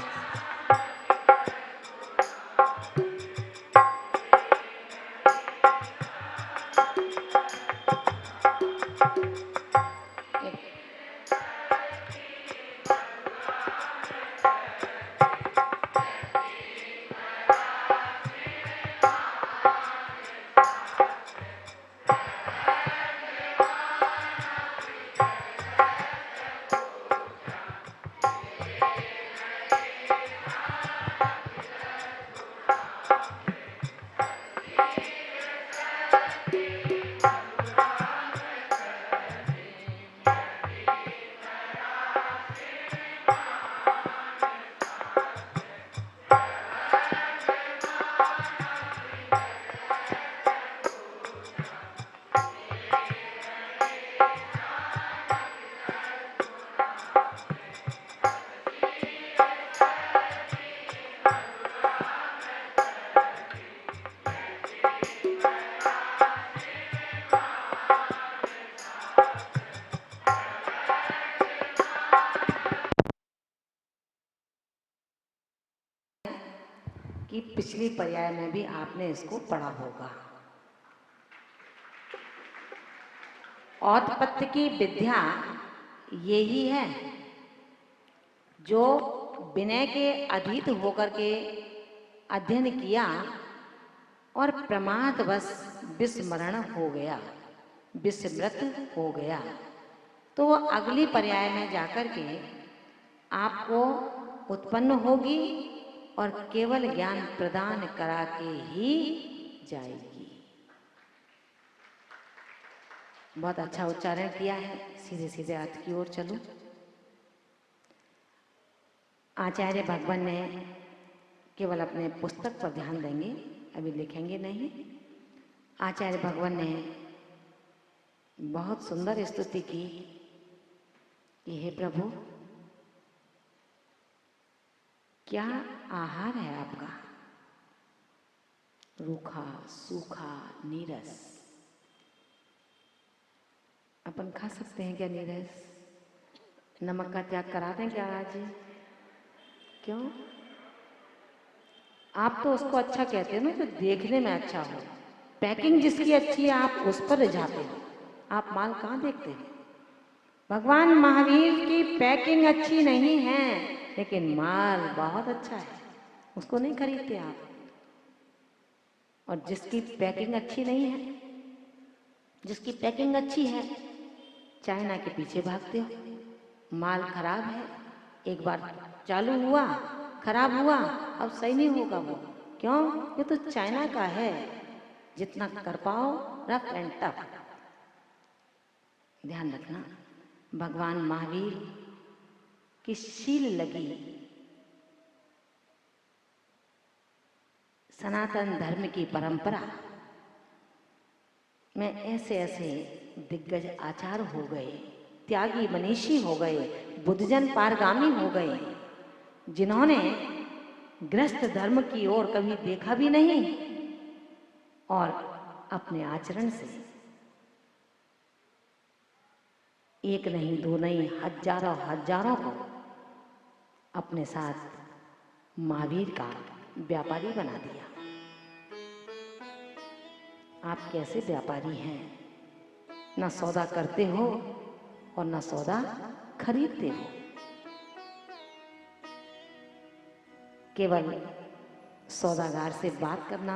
कि पिछली पर्याय में भी आपने इसको पढ़ा होगा। औत्पत्ति की विद्या यही है जो विनय के अधीत होकर के अध्ययन किया और प्रमादवश विस्मरण हो गया, विस्मृत हो गया, तो वो अगली पर्याय में जाकर के आपको उत्पन्न होगी और केवल ज्ञान प्रदान करा के ही जाएगी। बहुत अच्छा उच्चारण किया है। सीधे सीधे अर्थ की ओर चलो। आचार्य भगवान ने केवल अपने पुस्तक पर ध्यान देंगे, अभी लिखेंगे नहीं। आचार्य भगवान ने बहुत सुंदर स्तुति की कि हे प्रभु, क्या आहार है आपका? रूखा, सूखा, नीरस। अपन खा सकते हैं क्या नीरस? नमक का त्याग करा दें क्या आज? क्यों? आप तो उसको अच्छा कहते हो ना जो देखने में अच्छा हो। पैकिंग जिसकी अच्छी है आप उस पर रिझाते हो, आप माल कहाँ देखते हो? भगवान महावीर की पैकिंग अच्छी नहीं है लेकिन माल बहुत अच्छा है, उसको नहीं खरीदते आप। और जिसकी पैकिंग अच्छी नहीं है, जिसकी पैकिंग अच्छी है, चाइना के पीछे भागते हो। माल खराब है, एक बार चालू हुआ खराब हुआ, अब सही नहीं होगा वो। क्यों? ये तो चाइना का है, जितना कर पाओ रफ एंड टफ। ध्यान रखना, भगवान महावीर की शील लगी सनातन धर्म की परंपरा में ऐसे ऐसे दिग्गज आचार हो गए, त्यागी मनीषी हो गए, बुद्धजन पारगामी हो गए, जिन्होंने गृहस्थ धर्म की ओर कभी देखा भी नहीं और अपने आचरण से एक नहीं, दो नहीं, हजारों हजारों को अपने साथ महावीर का व्यापारी बना दिया। आप कैसे व्यापारी हैं? ना सौदा करते हो और ना सौदा खरीदते हो, केवल सौदागर से बात करना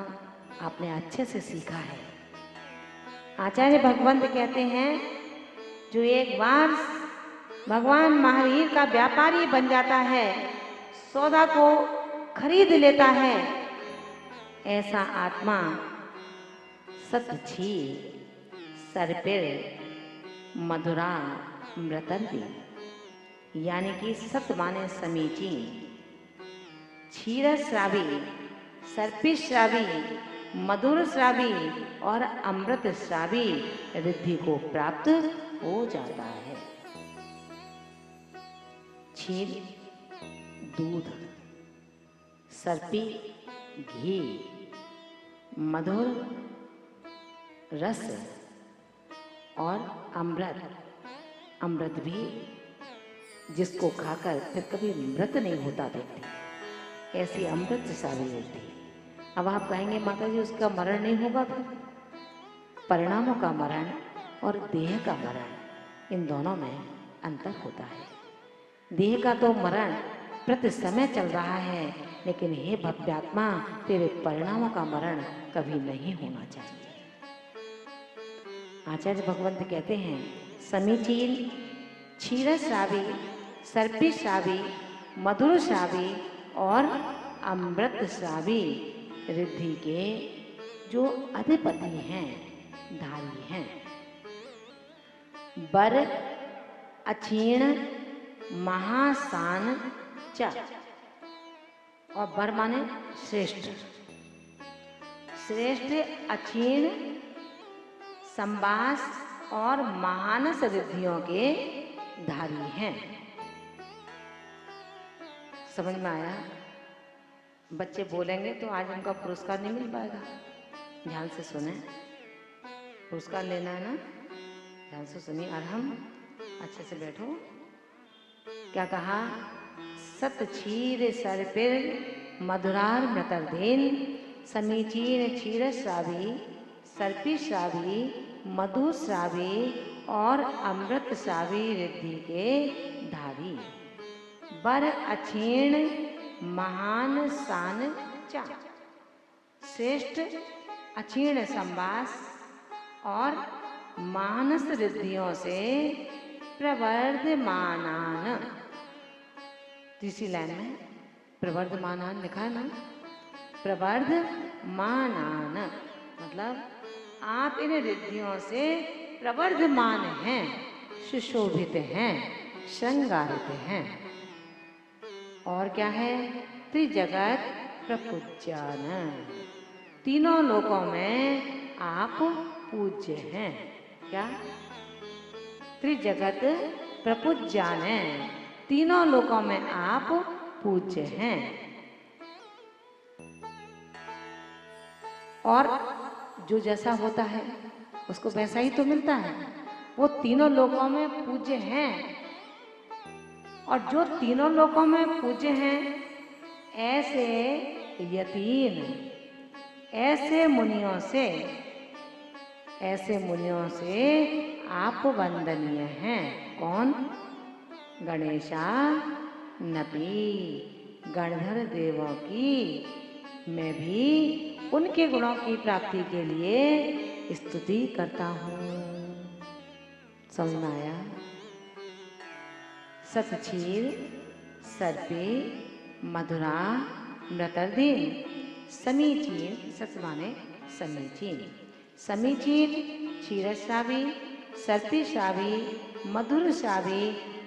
आपने अच्छे से सीखा है। आचार्य भगवंत कहते हैं, जो एक बार भगवान महावीर का व्यापारी बन जाता है, सौदा को खरीद लेता है, ऐसा आत्मा सतछी सर्पिर मधुरा मृतंती, यानी कि सत माने समीचीन, क्षीर श्रावी, सर्पी श्रावी, मधुर श्रावी और अमृत श्रावी रिद्धि को प्राप्त हो जाता है। क्षीर दूध, सर्पी घी, मधुर रस और अमृत भी जिसको खाकर फिर कभी मृत नहीं होता व्यक्ति, ऐसी अमृत श्रावी होती। अब आप कहेंगे माता जी उसका मरण नहीं होगा? फिर परिणामों का मरण और देह का मरण, इन दोनों में अंतर होता है। देह का तो मरण प्रति समय चल रहा है, लेकिन हे भव्यात्मा, तेरे परिणामों का मरण कभी नहीं होना चाहिए। आचार्य भगवंत कहते हैं, समीचीन, क्षीर श्रावी, सर्पी श्रावी, मधुर श्रावी और अमृत श्रावी रिद्धि के जो अधिपति हैं, धारी हैं। बर अक्षीण महासान च, और बर माने श्रेष्ठ, श्रेष्ठ अक्षीण संबास और महानस रिद्धियों के धारी हैं। समझ में आया? बच्चे बोलेंगे तो आज उनका पुरस्कार नहीं मिल पाएगा। ध्यान से सुने, पुरस्कार लेना है ना, ध्यान से सुनिए। और हम अच्छे से बैठो। क्या कहा? सत क्षीर सर्पिर मधुरार मृतर्देन, समीचीन क्षीर श्रावी, सर्पी श्रावी, मधु श्रावी और अमृत श्रावी रिद्धि के धारी। बर अक्षीण महान सान चा, श्रेष्ठ अक्षीण संवास और मानस रिद्धियों से प्रवर्धमानान। तीसरी लाइन में प्रवर्धमानान लिखा है ना, प्रवर्धमानान मतलब आप इन रिद्धियों से प्रवर्धमान हैं, सुशोभित हैं, श्रृंगारित हैं। और क्या है? त्रिजगत प्रपूज्यान, तीनों लोकों में आप पूज्य हैं। क्या? त्रिजगत प्रपूज्यान, तीनों लोकों में आप पूज्य हैं। और जो जैसा होता है उसको वैसा ही तो मिलता है। वो तीनों लोकों में पूज्य हैं, और जो तीनों लोकों में पूज्य हैं ऐसे यतीन, ऐसे मुनियों से आप वंदनीय हैं। कौन? गणेशा नपी, गणधर देवों की मैं भी उनके गुणों की प्राप्ति के लिए स्तुति करता हूँ। समझ में आया? सतक्षीर सर्पे मधुरा मृतर्दीन, समीचीन, सच माने समीचीन, समीचीन क्षीरश्रावी, सर्पिश्रावी, मधुरश्रावी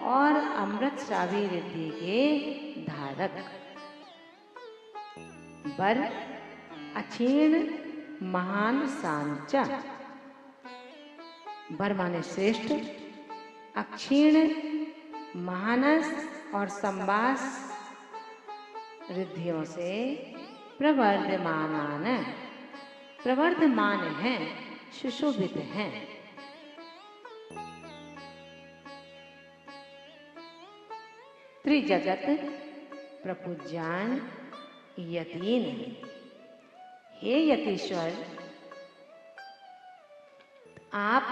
और अमृतश्रावी रिद्धि के धारक, वर अक्षीण महान सांचा, वर माने श्रेष्ठ, अक्षीण महानस और संवास रिद्धियों से प्रवर्धमान, प्रवर्धमान हैं, सुशोभित हैं। त्रिजगत प्रपूज्यान यतीन, हे यतीश्वर, आप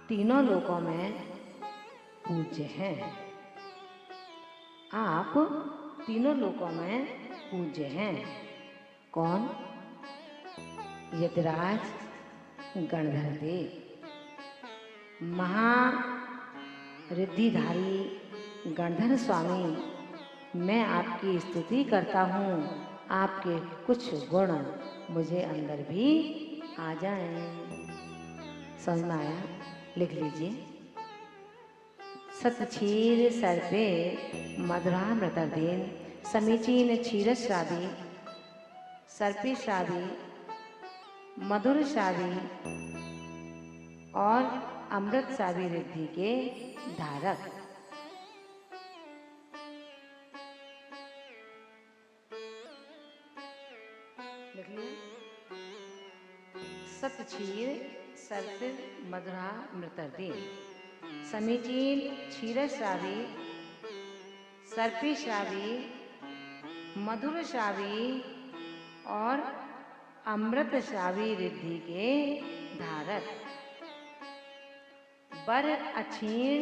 तीनों लोकों में पूज्य हैं। आप तीनों लोकों में पूज्य हैं। कौन? यतिराज गणधर देव, महारिद्धिधारी गणधर स्वामी, मैं आपकी स्तुति करता हूँ। आपके कुछ गुण मुझे अंदर भी आ जाएं। समझ में आया? लिख लीजिए। सतक्षीर सर्पे मधुरा मृतर्दीन, समीचीन क्षीरश्रावी, सर्पिश्रावी, मधुरश्रावी और अमृतश्रावी रिद्धि के धारक, लिख लिया। सतक्षीर सर्प मधुरा मृतर्दीन, समीचीन क्षीरश्रावी, सर्पिश्रावी, मधुरश्रावी और अमृतश्रावी रिद्धि के धारक, वर अक्षीण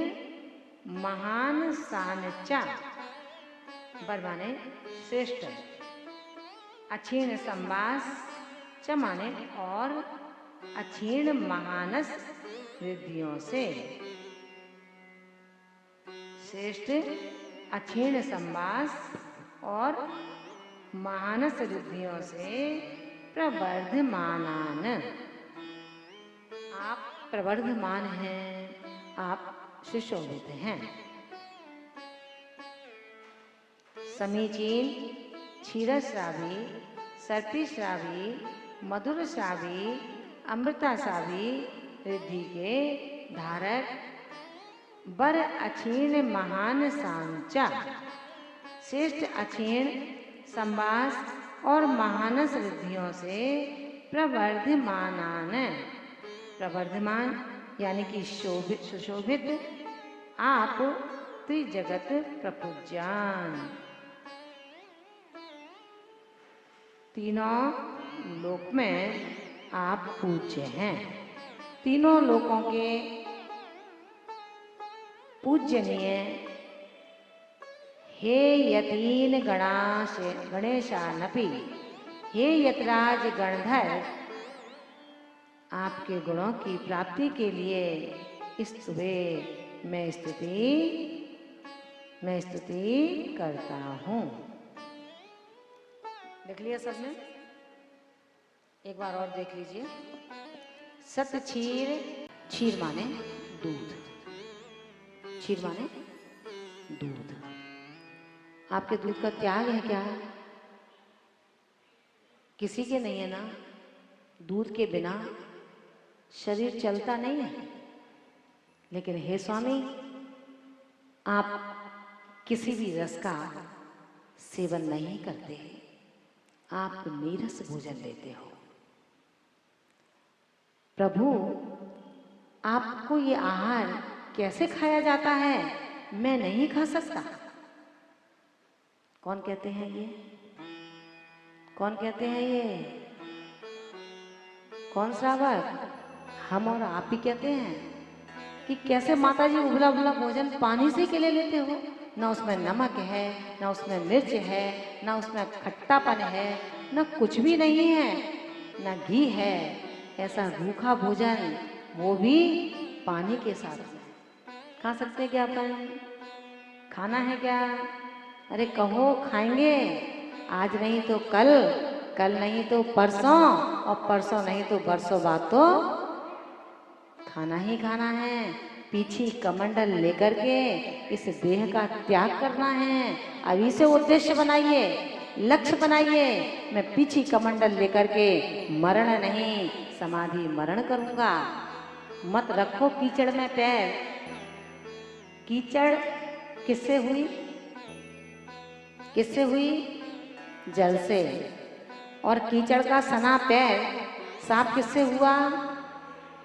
महान सांचा, वर माने श्रेष्ठ, अक्षीण संवास, च माने और अक्षीण महानस रिद्धियों से, श्रेष्ठ, अक्षीण संवास और महानस रिद्धियों से प्रवर्धमानान, आप प्रवर्धमान हैं, आप सुशोभित हैं। समीचीन क्षीरश्रावी, सर्पिश्रावी, मधुरश्रावी, अमृतश्रावी रिद्धि के धारक, वर अक्षीण महान सांचा, श्रेष्ठ अक्षीण संवास और महानस रिद्धियों से प्रवर्धमानान, प्रवर्धमान यानी कि शोभित, सुशोभित, आप त्रिजगत प्रपूज्यान, तीनों लोक में आप पूज्य हैं। तीनों लोकों के पूजनीय हे यतीन गणेशानपि, हे यतराज गणधर, आपके गुणों की प्राप्ति के लिए इस सुबह मैं स्तुति करता हूँ। देख लिया सबने? एक बार और देख लीजिए। सत क्षीर, क्षीर माने दूध, क्षीर माने दूध। आपके दूध का त्याग है क्या? किसी के नहीं है ना, दूध के बिना शरीर चलता नहीं है। लेकिन हे स्वामी, आप किसी भी रस का सेवन नहीं करते, आप नीरस भोजन लेते हो। प्रभु, आपको ये आहार कैसे खाया जाता है, मैं नहीं खा सकता। कौन कहते हैं ये? कौन कहते हैं ये? कौन श्रावक? हम और आप ही कहते हैं कि कैसे माता जी उबला उबला भोजन पानी से के लिए लेते हो? ना उसमें नमक है, ना उसमें मिर्च है, ना उसमें खट्टापन है, ना कुछ भी नहीं है, ना घी है। ऐसा रूखा भोजन, वो भी पानी के साथ में खा सकते क्या अपन? खाना है क्या? अरे कहो खाएंगे, आज नहीं तो कल, कल नहीं तो परसों, और परसों नहीं तो बरसों बाद तो खाना ही खाना है। पीछी कमंडल लेकर के इस देह का त्याग करना है। अभी से उद्देश्य बनाइए, लक्ष्य बनाइए, मैं पीछी कमंडल लेकर के मरण नहीं, समाधि मरण करूंगा। मत रखो कीचड़ में पैर। कीचड़ किससे हुई? किससे हुई? जल से। और कीचड़ का सना पैर साफ किससे हुआ?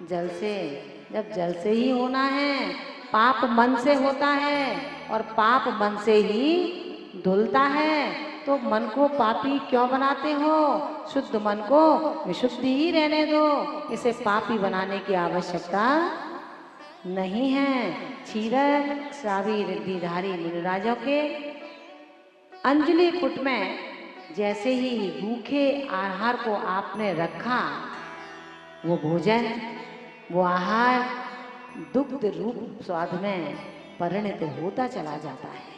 जल से। जब जल से ही होना है, पाप मन से होता है, और पाप मन से ही धुलता है। तो मन को पापी क्यों बनाते हो? शुद्ध मन को विशुद्ध ही रहने दो। इसे पापी बनाने की आवश्यकता नहीं है। क्षीरक श्रावी रिद्धिधारी मुनिराजों के अंजलि पुट में जैसे ही रूखे आहार को आपने रखा, वो भोजन, वो आहार दुग्ध रूप स्वाद में परिणत होता चला जाता है।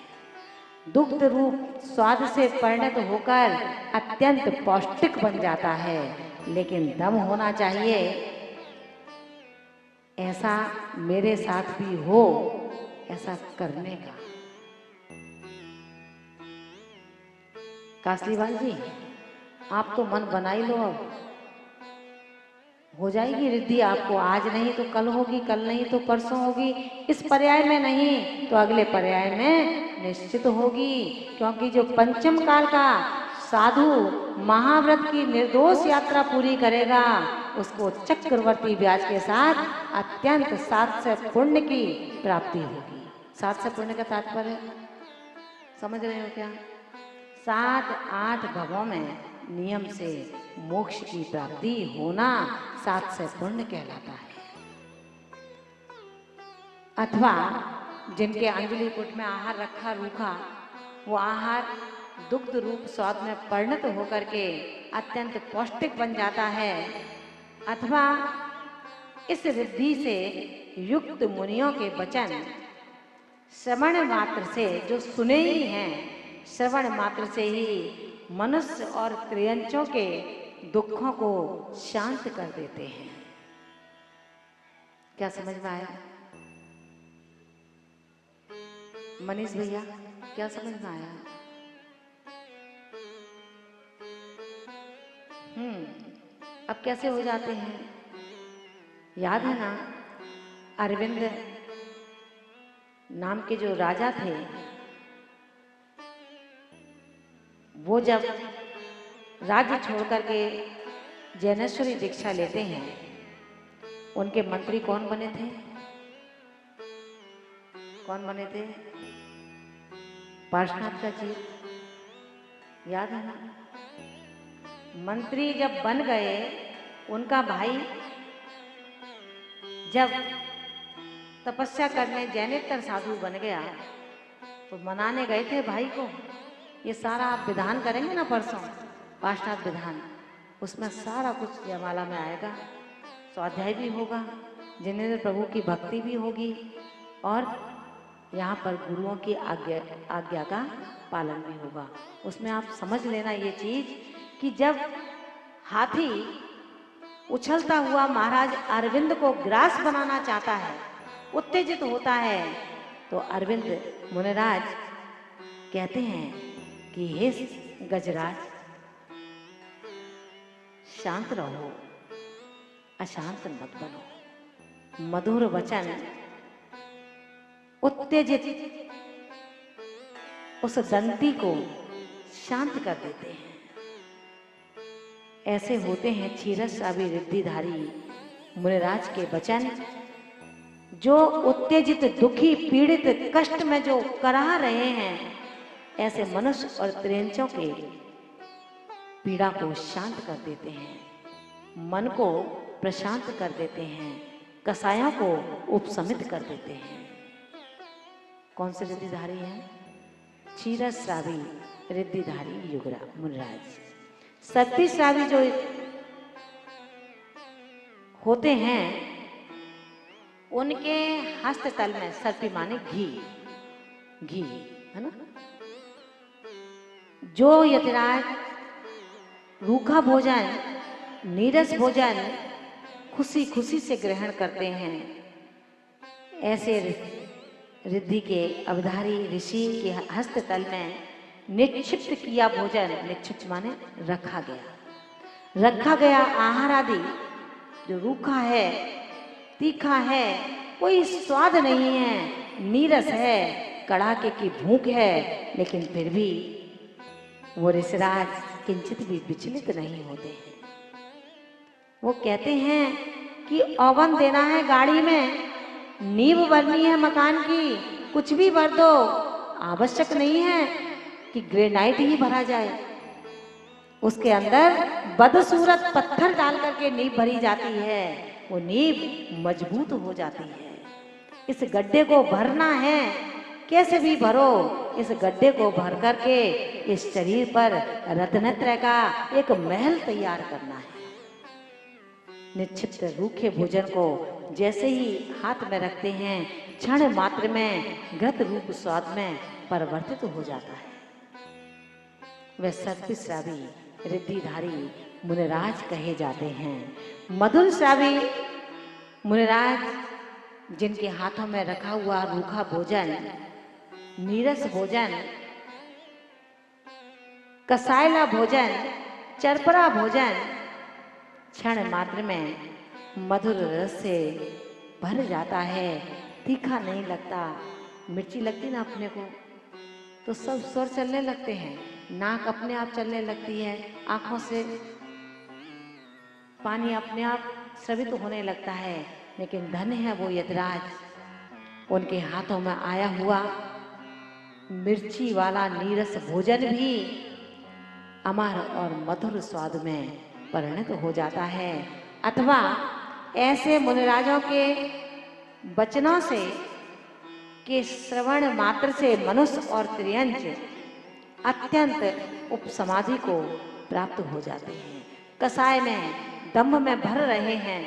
दुग्ध रूप स्वाद से परिणत होकर अत्यंत पौष्टिक बन जाता है। लेकिन दम होना चाहिए, ऐसा मेरे साथ भी हो, ऐसा करने का। कासलीवाल जी, आप तो मन बना ही लो, अब हो जाएगी रिद्धि आपको। आज नहीं तो कल होगी, कल नहीं तो परसों होगी, इस पर्याय में नहीं तो अगले पर्याय में निश्चित होगी। क्योंकि जो पंचम काल का साधु महाव्रत की निर्दोष यात्रा पूरी करेगा, उसको चक्रवर्ती ब्याज के साथ अत्यंत 700 पुण्य की प्राप्ति होगी। 700 पुण्य का तात्पर्य समझ रहे हो क्या? 7-8 भवों में नियम से मोक्ष की प्राप्ति होना 700 पुण्य कहलाता है। अथवा जिनके अंजलि पुट में आहार रखा रूखा, वो आहार दुग्ध रूप स्वाद में परिणत होकर के अत्यंत पौष्टिक बन जाता है। अथवा इस रिद्धि से युक्त मुनियों के वचन श्रवण मात्र से, जो सुने ही हैं, श्रवण मात्र से ही मनुष्य और त्रियंचों के दुखों को शांत कर देते हैं। क्या समझ में आया मनीष भैया? क्या समझ में आया? अब कैसे हो जाते हैं? याद है ना, अरविंद नाम के जो राजा थे, वो जब राज्य छोड़कर के जैनेश्वरी दीक्षा लेते हैं, उनके मंत्री कौन बने थे? कौन बने थे? पार्श्वनाथ का जी, याद है ना? मंत्री जब बन गए, उनका भाई जब तपस्या करने जैनेतर साधु बन गया, तो मनाने गए थे भाई को। ये सारा आप विधान करेंगे ना परसों, पार्श्वनाथ विधान, उसमें सारा कुछ जयमाला में आएगा। स्वाध्याय भी होगा, जिनेंद्र प्रभु की भक्ति भी होगी, और यहाँ पर गुरुओं की आज्ञा का पालन भी होगा। उसमें आप समझ लेना ये चीज कि जब हाथी उछलता हुआ महाराज अरविंद को ग्रास बनाना चाहता है, उत्तेजित होता है, तो अरविंद मुनिराज कहते हैं कि हे गजराज, शांत रहो, अशांत मत बनो। मधुर वचन उत्तेजित उस दंती को शांत कर देते हैं। ऐसे होते हैं क्षीरस्रावी रिद्धिधारी मुनिराज के वचन, जो उत्तेजित, दुखी, पीड़ित, कष्ट में जो कराह रहे हैं, ऐसे मनुष्य और त्रियंचों के पीड़ा को शांत कर देते हैं, मन को प्रशांत कर देते हैं, कसायों को उपशमित कर देते हैं। कौन से रिद्धिधारी हैं? क्षीरस्रावी रिद्धिधारी युगराज मुनिराज। सर्पिश्रावी जो होते हैं, उनके हस्ततल में, सर्पी माने घी, घी है ना, जो यतिराज रूखा भोजन, नीरस भोजन खुशी खुशी से ग्रहण करते हैं, ऐसे रिद्धि के अवधारी ऋषि के हस्ततल में निक्षिप्त किया भोजन, निक्षिप्त माने रखा गया आहार आदि जो रूखा है, तीखा है, कोई स्वाद नहीं है, नीरस है, कड़ाके की भूख है, लेकिन फिर भी वो ऋषिराज किंचित भी विचलित नहीं होते हैं। वो कहते हैं कि ओवन देना है गाड़ी में, नींव भरनी है मकान की, कुछ भी भर दो, आवश्यक नहीं है कि ग्रेनाइट ही भरा जाए। उसके अंदर बदसूरत पत्थर डाल करके नींव भरी जाती है, वो नींव मजबूत हो जाती है। इस गड्ढे को भरना है, कैसे भी भरो, इस गड्ढे को भर करके इस शरीर पर रत्नत्रय का एक महल तैयार करना है। निश्चित रूखे भोजन को जैसे ही हाथ में रखते हैं, क्षण मात्र में घृत रूप स्वाद में परिवर्तित हो जाता है। वह सर्पिश्रावी रिद्धिधारी मुनिराज कहे जाते हैं। मधुर श्रावी मुनिराज, जिनके हाथों में रखा हुआ रूखा भोजन, नीरस भोजन, कसायला भोजन, चरपरा भोजन क्षण मात्र में मधुर रस से भर जाता है, तीखा नहीं लगता। मिर्ची लगती ना अपने को तो सब स्वर चलने लगते हैं, नाक अपने आप चलने लगती है, आंखों से पानी अपने आप स्रवित होने लगता है। लेकिन धन है वो यतिराज, उनके हाथों में आया हुआ मिर्ची वाला नीरस भोजन भी अमर और मधुर स्वाद में परिणत हो जाता है। अथवा ऐसे मुनिराजों के वचनों से के श्रवण मात्र से मनुष्य और त्रियंच अत्यंत उपसमाधि को प्राप्त हो जाते हैं। कसाय में, दम्भ में भर रहे हैं,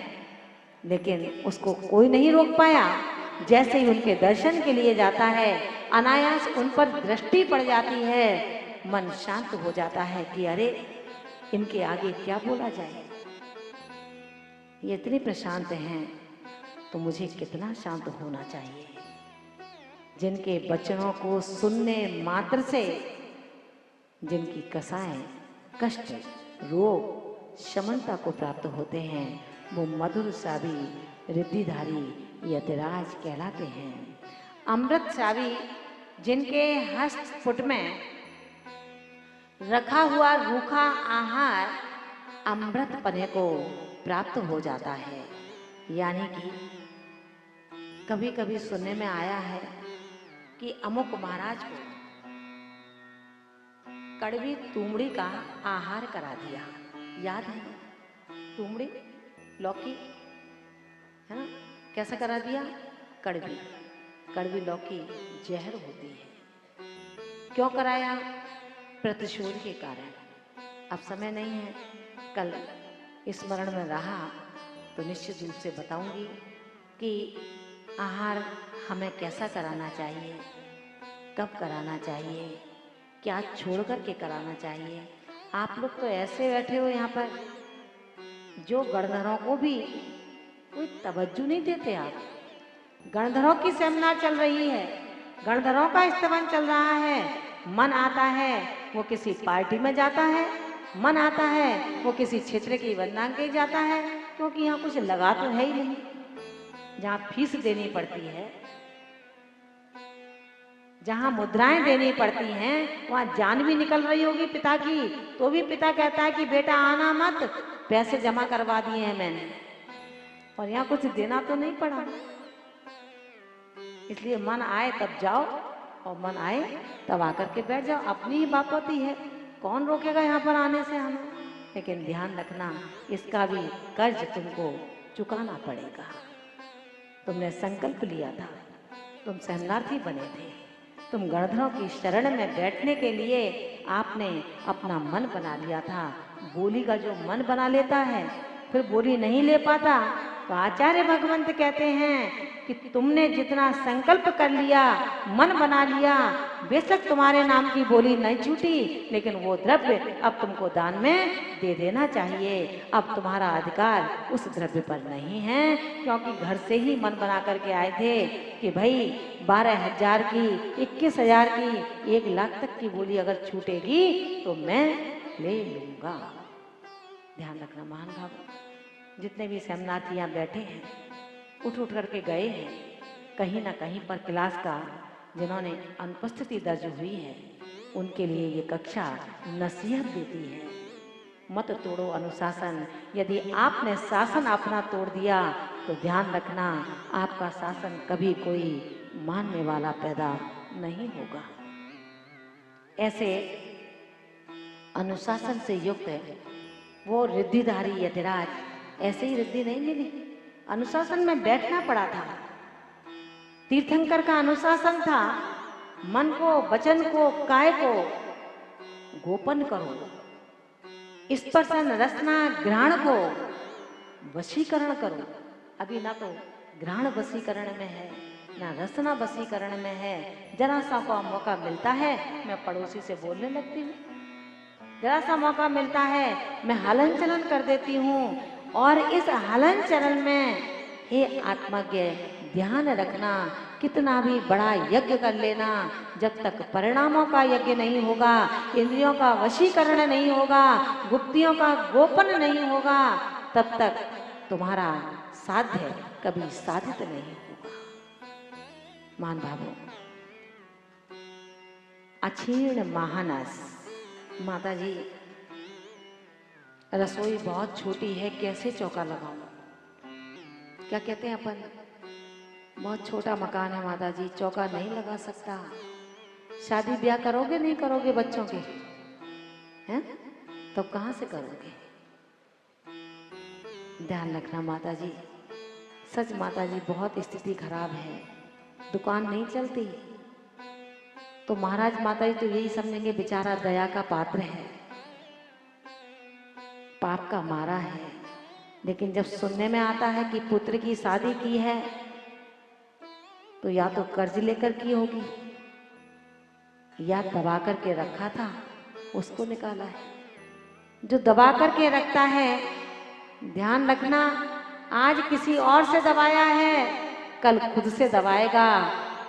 लेकिन उसको कोई नहीं रोक पाया। जैसे ही उनके दर्शन के लिए जाता है, अनायास उन पर दृष्टि पड़ जाती है, मन शांत हो जाता है कि अरे इनके आगे क्या बोला जाए, ये इतने प्रशांत हैं तो मुझे कितना शांत होना चाहिए। जिनके वचनों को सुनने मात्र से जिनकी कसाएं, कष्ट, रोग, शमनता को प्राप्त होते हैं, वो मधुर श्रावी रिद्धिधारी यतिराज कहलाते हैं। अमृत श्रावी, जिनके हस्तपुट में रखा हुआ रूखा आहार अमृत पने को प्राप्त हो जाता है। यानी कि कभी कभी सुनने में आया है कि अमुक महाराज को कड़वी तुमड़ी का आहार करा दिया, याद है? तुमड़ी, लौकी है ना, कैसा करा दिया? कड़वी लौकी जहर होती है। क्यों कराया? प्रतिशोध के कारण। अब समय नहीं है, कल स्मरण में रहा तो निश्चित रूप से बताऊंगी कि आहार हमें कैसा कराना चाहिए, कब कराना चाहिए, क्या छोड़ कर के कराना चाहिए। आप लोग तो ऐसे बैठे हो यहाँ पर जो गणधरों को भी कोई तवज्जो नहीं देते। आप गणधरों की सेमिनार चल रही है, गणधरों का स्तवन चल रहा है, मन आता है वो किसी पार्टी में जाता है, मन आता है वो किसी क्षेत्र की वंदना के जाता है, क्योंकि यहाँ कुछ लगा तो है ही नहीं। जहाँ फीस देनी पड़ती है, जहाँ मुद्राएं देनी पड़ती हैं, वहाँ जान भी निकल रही होगी पिता की, तो भी पिता कहता है कि बेटा आना मत, पैसे जमा करवा दिए हैं मैंने, और यहाँ कुछ देना तो नहीं पड़ा। इसलिए मन आए तब जाओ और मन आए तब आकर के बैठ जाओ। अपनी ही बात होती है, कौन रोकेगा यहाँ पर आने से हमें। लेकिन ध्यान रखना, इसका भी कर्ज तुमको चुकाना पड़ेगा। तुमने संकल्प लिया था, तुम शरणार्थी बने थे, तुम गणधरों की शरण में बैठने के लिए आपने अपना मन बना लिया था। बोली का जो मन बना लेता है फिर बोली नहीं ले पाता। तो आचार्य भगवंत कहते हैं कि तुमने जितना संकल्प कर लिया, मन बना लिया, बेशक तुम्हारे नाम की बोली नहीं छूटी, लेकिन वो द्रव्य अब तुमको दान में दे देना चाहिए। अब तुम्हारा अधिकार उस द्रव्य पर नहीं है, क्योंकि घर से ही मन बना करके आए थे कि भाई 12,000 की, 21,000 की, 1 लाख तक की बोली अगर छूटेगी तो मैं ले लूंगा। ध्यान रखना महान भाव, जितने भी शरणार्थी यहाँ बैठे हैं, उठ करके गए हैं कहीं ना कहीं पर क्लास का, जिन्होंने अनुपस्थिति दर्ज हुई है, उनके लिए ये कक्षा नसीहत देती है। मत तोड़ो अनुशासन। यदि आपने शासन अपना तोड़ दिया तो ध्यान रखना, आपका शासन कभी कोई मानने वाला पैदा नहीं होगा। ऐसे अनुशासन से युक्त वो रिद्धिधारी यतिराज, ऐसे ही रिद्धि नहीं मिली, अनुशासन में बैठना पड़ा था। तीर्थंकर का अनुशासन था, मन को, वचन को, काय को गोपन करो, स्पर्शन रसना ग्रहण को वशीकरण करो। अभी ना तो ग्रहण वशीकरण में है, ना रसना वशीकरण में है। जरा सा को मौका मिलता है मैं पड़ोसी से बोलने लगती हूँ, जरा सा मौका मिलता है मैं हलन चलन कर देती हूँ। और इस हलन चलन में हे आत्मज्ञ ध्यान रखना, कितना भी बड़ा यज्ञ कर लेना, जब तक परिणामों का यज्ञ नहीं होगा, इंद्रियों का वशीकरण नहीं होगा, गुप्तियों का गोपन नहीं होगा, तब तक तुम्हारा साध्य कभी साधित नहीं होगा। मान भावो, अक्षीण महानस। माता जी रसोई बहुत छोटी है, कैसे चौका लगाऊं? क्या कहते हैं अपन, बहुत छोटा मकान है माता जी, चौका नहीं लगा सकता। शादी ब्याह करोगे नहीं करोगे बच्चों के, हैं? तो कहाँ से करोगे? ध्यान रखना माता जी, सच माता जी बहुत स्थिति खराब है, दुकान नहीं चलती। तो महाराज माता जी तो यही समझेंगे बेचारा दया का पात्र है, पाप का मारा है। लेकिन जब सुनने में आता है कि पुत्र की शादी की है, तो या तो कर्ज लेकर की होगी, या दबा करके रखा था उसको निकाला है। जो दबा करके रखता है, ध्यान रखना, आज किसी और से दबाया है, कल खुद से दबाएगा,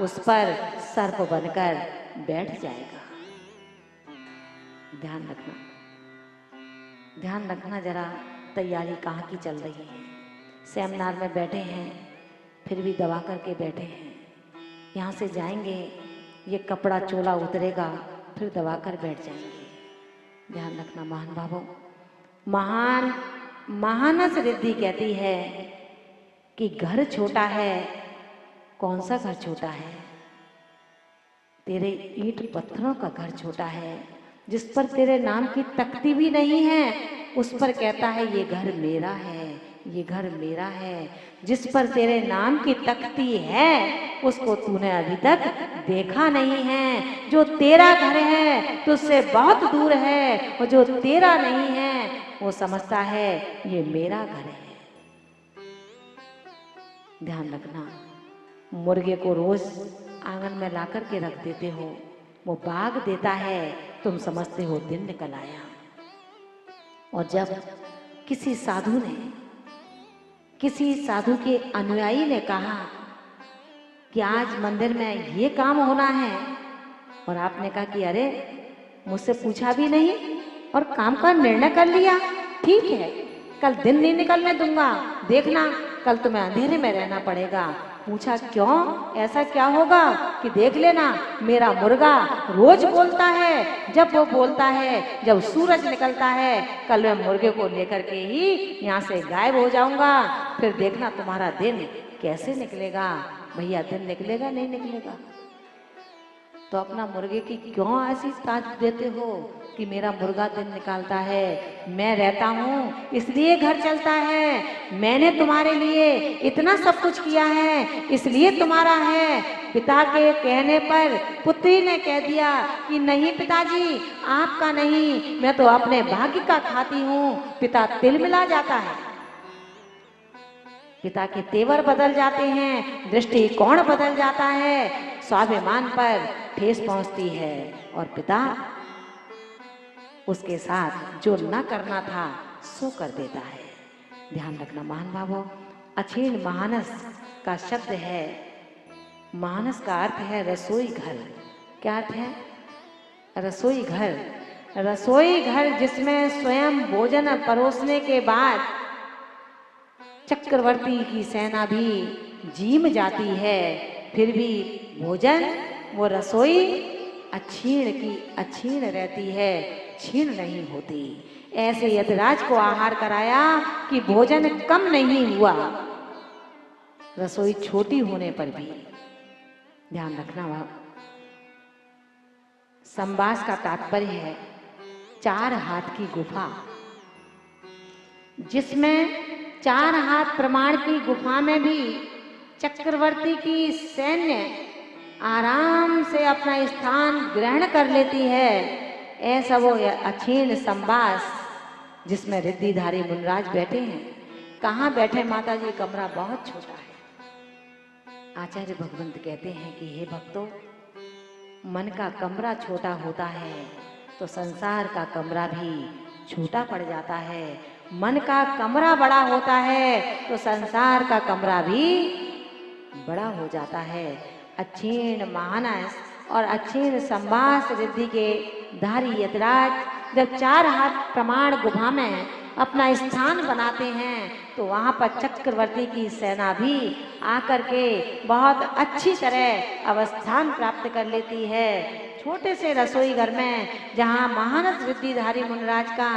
उस पर सर्प बनकर बैठ जाएगा। ध्यान रखना, ध्यान रखना जरा, तैयारी कहाँ की चल रही है। सेमिनार में बैठे हैं फिर भी दबा करके बैठे हैं, यहाँ से जाएंगे ये कपड़ा चोला उतरेगा फिर दबा कर बैठ जाएंगे। ध्यान रखना महान भावों, महानस रिद्धि कहती है कि घर छोटा है। कौन सा घर छोटा है? तेरे ईंट पत्थरों का घर छोटा है, जिस पर तेरे नाम की तख्ती भी नहीं है, उस पर कहता है ये घर मेरा है, ये घर मेरा है। जिस पर तेरे नाम की तख्ती है उसको तूने अभी तक देखा नहीं है। जो तेरा घर है तो उससे बहुत दूर है, और जो तेरा नहीं है वो समझता है ये मेरा घर है। ध्यान रखना, मुर्गे को रोज आंगन में ला करके रख देते हो, वो बाग देता है, तुम समझते हो दिन निकल आया। और जब किसी साधु के अनुयायी ने कहा कि आज मंदिर में ये काम होना है, और आपने कहा कि अरे मुझसे पूछा भी नहीं, और काम का निर्णय कर लिया, ठीक है, कल दिन नहीं निकलने दूंगा, देखना कल तुम्हें अंधेरे में रहना पड़ेगा। पूछा क्यों, ऐसा क्या होगा? कि देख लेना मेरा मुर्गा रोज बोलता है, जब वो बोलता है जब सूरज निकलता है, कल मैं मुर्गे को लेकर के ही यहाँ से गायब हो जाऊंगा, फिर देखना तुम्हारा दिन कैसे निकलेगा। भैया दिन निकलेगा नहीं निकलेगा? तो अपना मुर्गे की क्यों ऐसी ताज देते हो कि मेरा मुर्गा दिन निकालता है, मैं रहता हूँ इसलिए घर चलता है, मैंने तुम्हारे लिए इतना सब कुछ किया है इसलिए तुम्हारा है। पिता के कहने पर पुत्री ने कह दिया कि नहीं पिताजी आपका नहीं, मैं तो अपने भाग्य का खाती हूँ। पिता तिलमिला जाता है, पिता के तेवर बदल जाते हैं, दृष्टिकोण बदल जाता है, स्वाभिमान पर ठेस पहुंचती है और पिता उसके साथ जो न करना था सो कर देता है। ध्यान रखना महान भावों, अक्षीण मानस का शब्द है, मानस का अर्थ है रसोई घर। क्या अर्थ है? रसोई घर। रसोई घर जिसमें स्वयं भोजन परोसने के बाद चक्रवर्ती की सेना भी जीम जाती है, फिर भी भोजन वो रसोई अक्षीण की अक्षीण रहती है, क्षीण नहीं होती। ऐसे यतिराज को आहार कराया कि भोजन कम नहीं हुआ, रसोई छोटी होने पर भी। ध्यान रखना वह संवास का तात्पर्य है 4 हाथ की गुफा, जिसमें 4 हाथ प्रमाण की गुफा में भी चक्रवर्ती की सैन्य आराम से अपना स्थान ग्रहण कर लेती है। ऐसा वो अक्षीण संवास जिसमें रिद्धिधारी मुनराज बैठे हैं। कहाँ बैठे माता जी? कमरा बहुत छोटा है। आचार्य भगवंत कहते हैं कि हे भक्तों, मन का कमरा छोटा होता है तो संसार का कमरा भी छोटा पड़ जाता है। मन का कमरा बड़ा होता है तो संसार का कमरा भी बड़ा हो जाता है। अक्षीण मानस और अक्षीण संवास रिद्धि के धारी यतिराज जब 4 हाथ प्रमाण गुफा में अपना स्थान बनाते हैं तो वहाँ पर चक्रवर्ती की सेना भी आकर के बहुत अच्छी तरह अवस्थान प्राप्त कर लेती है। छोटे से रसोई घर में जहाँ महानस रिद्धिधारी मुनराज का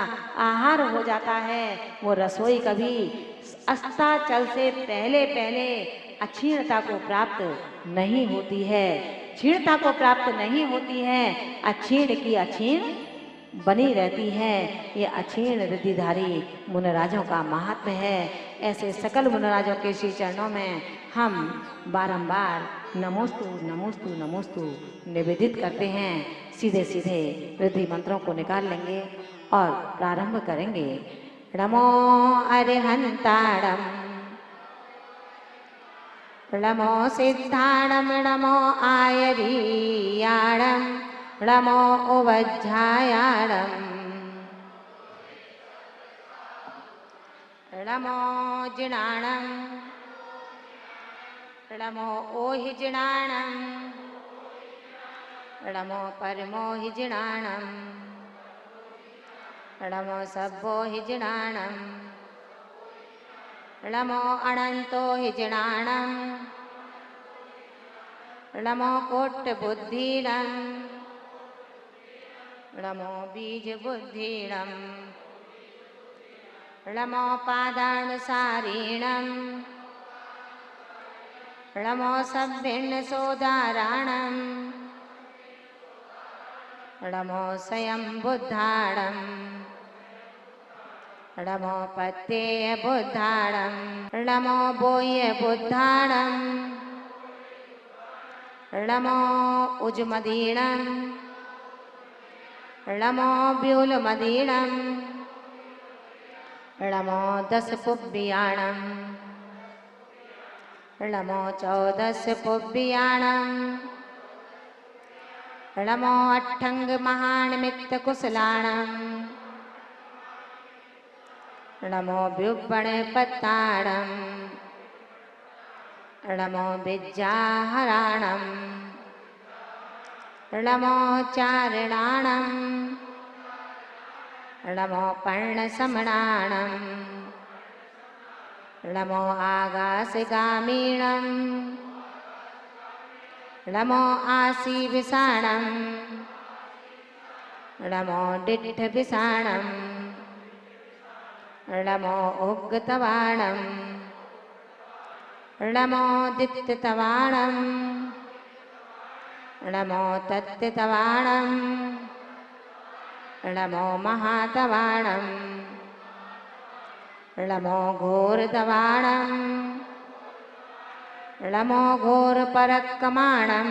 आहार हो जाता है, वो रसोई कभी अस्ताचल से पहले पहले अक्षीणता को प्राप्त नहीं होती है, क्षीणता को प्राप्त नहीं होती है, अक्षीण की अक्षीण बनी रहती है। ये अक्षीण रिद्धिधारी मुनराजों का महात्म्य है। ऐसे सकल मुनराजों के श्री चरणों में हम बारंबार नमोस्तु नमोस्तु नमोस्तु निवेदित करते हैं। सीधे सीधे रिद्धि मंत्रों को निकाल लेंगे और प्रारंभ करेंगे। नमो अरिहंताणम, नमो सिद्धाणम, नमो आयरीयाणम, नमो उवज्झायाणम, नमो जिणाणम, नमो ओहिजिणाणम, नमो परमोहिजिणाणम, नमो सब्बोहिजिणाणम, नमो अनन्तोहिजिणाणम, नमो कोट्टबुद्धीणम, नमो बीजबुद्धीणम, नमो पादानुसारीणम, नमो सभ्यन्नसोदाराणम, नमो स्वयंबुद्धाणम, नमो पत्येयबुद्धाणम, नमो बोह्यबुद्धाणम, नमो उज्मदीणम, नमो व्यूलमदीणम, नमो दशपुब्बियाणम, नमो 14 पुब्बियाणम, नमो अट्ठंग महानिमित्तकुशलाणम, नमो व्युब्बणपत्ताणम, नमो विज्जाहराणम, नमो चारणाणम, नमो पर्णसमणाणं नमो आगासगामीणं नमो आसीविषाणं नमो डिट्ठविषाणं नमो उग्गतवाणं नमो दित्तवाणं नमो तत्तवाणं नमो महातवाणं नमो घोरतवाणं नमो घोरपरक्कमाणं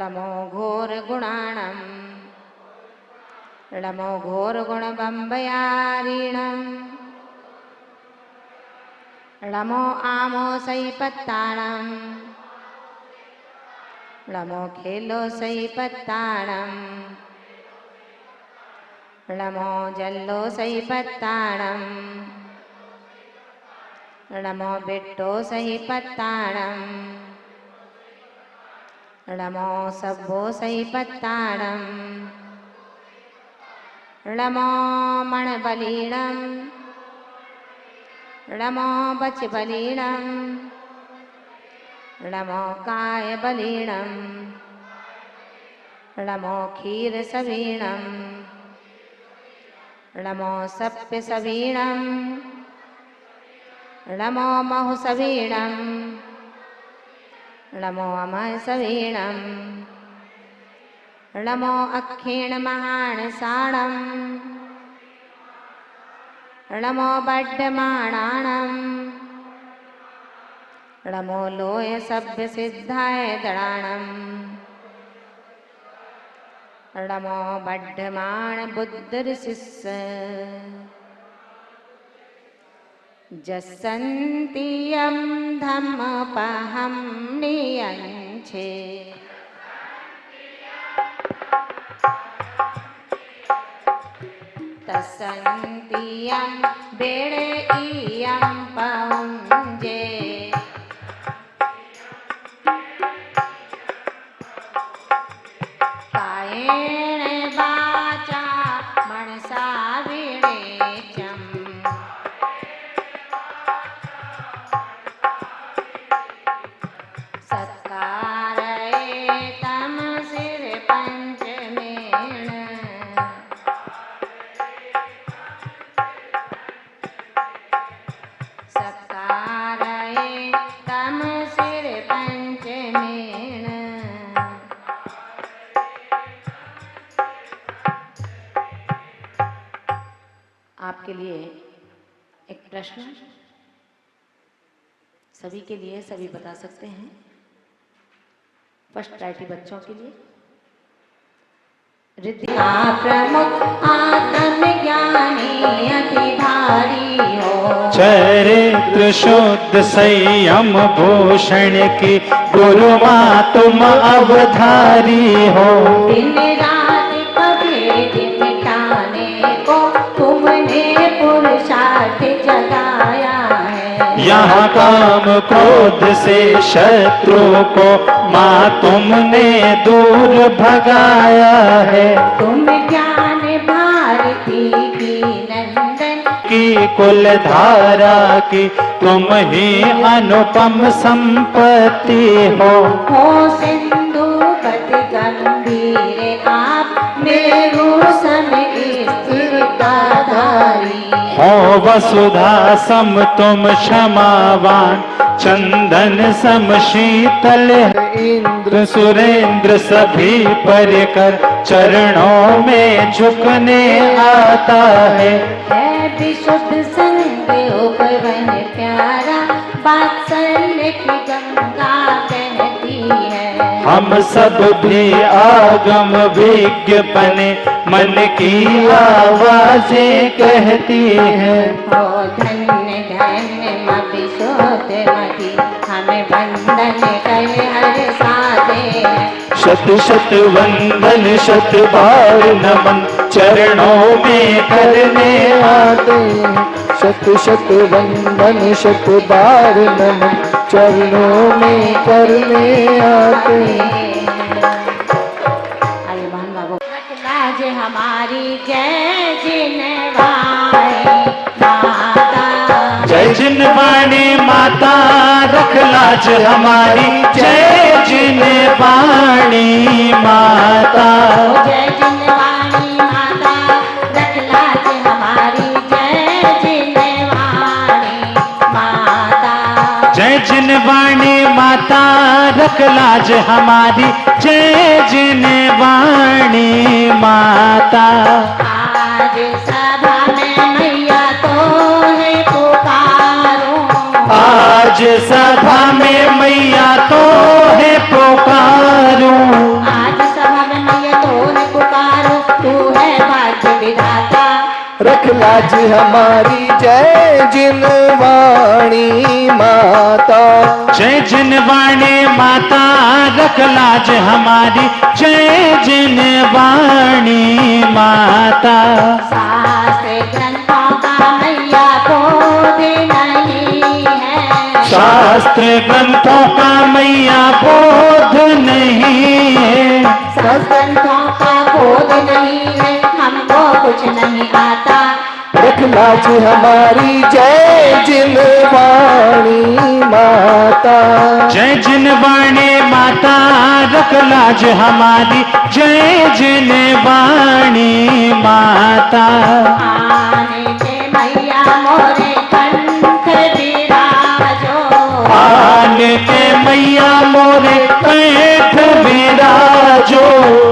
नमो घोरगुणाणं नमो घोरगुणबम्बयारीणं नमो आमोसैपत्ताणं नमो खेलोसैपत्ताणं नमो जल्लोसैपत्ताणं नमो बिट्टोसैपत्ताणं नमो सब्बोसैपत्ताणं नमो मणबलीणं नमो बचबलीणं नमो कायबलीणं नमो क्षीरसवीणं नमो सप्यसवीणं नमो महुसवीणं नमो अमयसवीणं नमो अक्षीणमहाणसाणं नमो बड्डमाणाणं नमो लोयसभ्यसिद्धाय दडाणं नमो बड्ढमाणबुद्धऋषिस्स जसन्ति यं धम्मपहं नियञ्चे तस्सन्ति यं बेडे इयं पहुञ्जे कायेन वाचा मनसा विनेचम् सत्कारयेतं सिरपञ्चमेण सत्कारयेतं सिरपञ्चमेण। आपके लिए एक प्रश्न, सभी के लिए, सभी बता सकते हैं। फर्स्ट प्रायोरिटी बच्चों के लिए। रिद्धिका प्रमुख आत्मज्ञानी अति भारी हो, चरित्र शुद्ध संयम भूषण की गुरु माँ तुम अवधारी हो। दिन रात कभेद मिटाने को तुमने पुरुषार्थ जगाया है। यहाँ काम क्रोध से शत्रु को माँ तुमने दूर भगाया है। तुम ज्ञान भारती की नंदन की कुल धारा की तुम ही अनुपम संपत्ति हो। सिंधु पति गंभीर आप मेरु समय स्थिरताधारी हो वसुधा सम तुम क्षमावान, चंदन सम शीतल इंद्र सुरेंद्र सभी पर कर चरणों में झुकने आता है। विशुद्ध संग उपवन प्यारा वात्सल्य की गंगा बहती है। हम सब भी आगम विज्ञ बने मन की आवाजें कहती हैं। ओ धन्य धन्य मधुसूदमती हमें वंदन कर हर साधे। शत शत वंदन शत बार नमन चरणों में करने आते हैं। शत शत वंदन शत बार नमन चरणों में करने आते हैं। आयुष्मान बाबू लाज हमारी जय जिनवाणी माता। जय जिनवाणी माता रख लाज हमारी जय जिनवाणी माता। जय जिनवाणी माता रख लाज हमारी जय जिनवाणी माता। जय जिनवाणी माता रख लाज हमारी जय जिनवाणी माता। आज सभा में मैया तो है पुकारो। आज सभा में मैया तो है पुकारूं। आज सभा में मैया तो है पुकारो, तू है भाग्य विधाता। रख लाज हमारी जय जिनवाणी माता। जय जिनवाणी माता रख लाज हमारी जय जिनवाणी माता। शास्त्र ग्रंथों का मैया बोध नहीं है। शास्त्र ग्रंथों का मैया बोध नहीं है। शास्त्र ग्रंथों का बोध नहीं है, हमको कुछ नहीं आता। रख लाज हमारी जय जिनवाणी माता। जय जिनवाणी माता रख लाज हमारी जय जिनवाणी माता। आने के मैया मोरे कंठ विराजो। आन के मैया मोरे कंठ विराजो।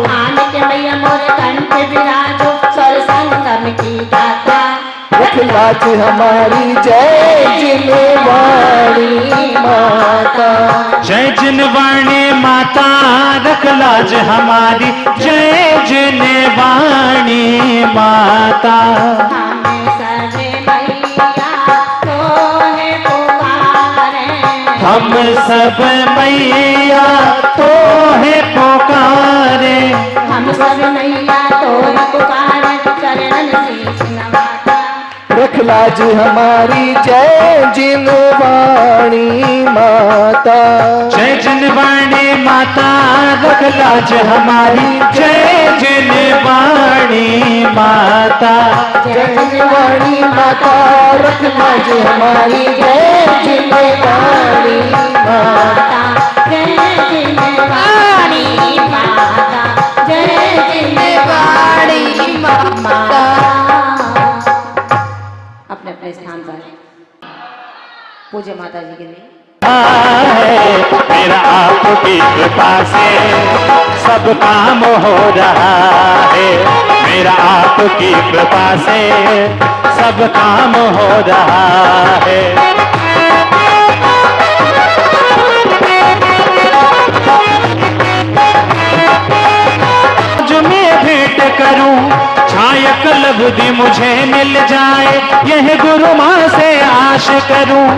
आने के मैया मोरे कंठ विराजो, स्वर संगम की दाता। रख लाज हमारी जय जिनवाणी माता। जय जिनवाणी माता रख लाज हमारी जय जिनवाणी माता। हमें सजे मैया तो है पुकारे। हम सब मैया तो है पुकारे। हम सब मैया तो है पुकारे, चरणन शीश नवाता। रख लाज हमारी जय जिनवाणी माता। जय जिनवाणी माता रख लाज हमारी जय जिनवाणी माता। जय जिनवाणी माता रख लाज हमारी जय जिनवाणी माता। जय जिनवाणी माता, जय जिनवाणी माता। अपने अपने स्थान पर पूज्य माता जी के लिए है मेरा आपकी कृपा से सब काम हो रहा है। मेरा आपकी कृपा से सब काम हो रहा है। जो मैं भेंट करूं छायक लब्धि मुझे मिल जाए, यह गुरु माँ से आश करूं।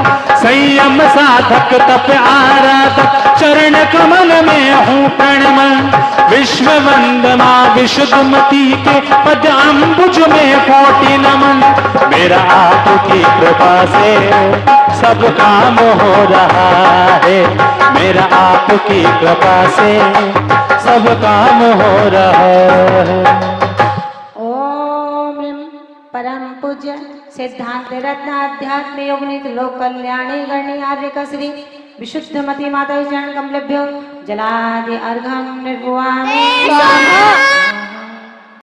संयम साधक तप आराधक चरण कमल में हूँ प्रणमन। विश्व वंदना विशुद्धमती के पद अम्बुज में कोटि नमन। मेरा आपकी कृपा से सब काम हो रहा है। मेरा आपकी कृपा से सब काम हो रहा है। ओम परम पूज्य सिद्धांत रत्न अध्यात्म योगनित लोक कल्याणी गणी आर्य कसरी विशुद्धमती माता चरण कमलेभ्यो जलादि अर्घम निर्भुवामि।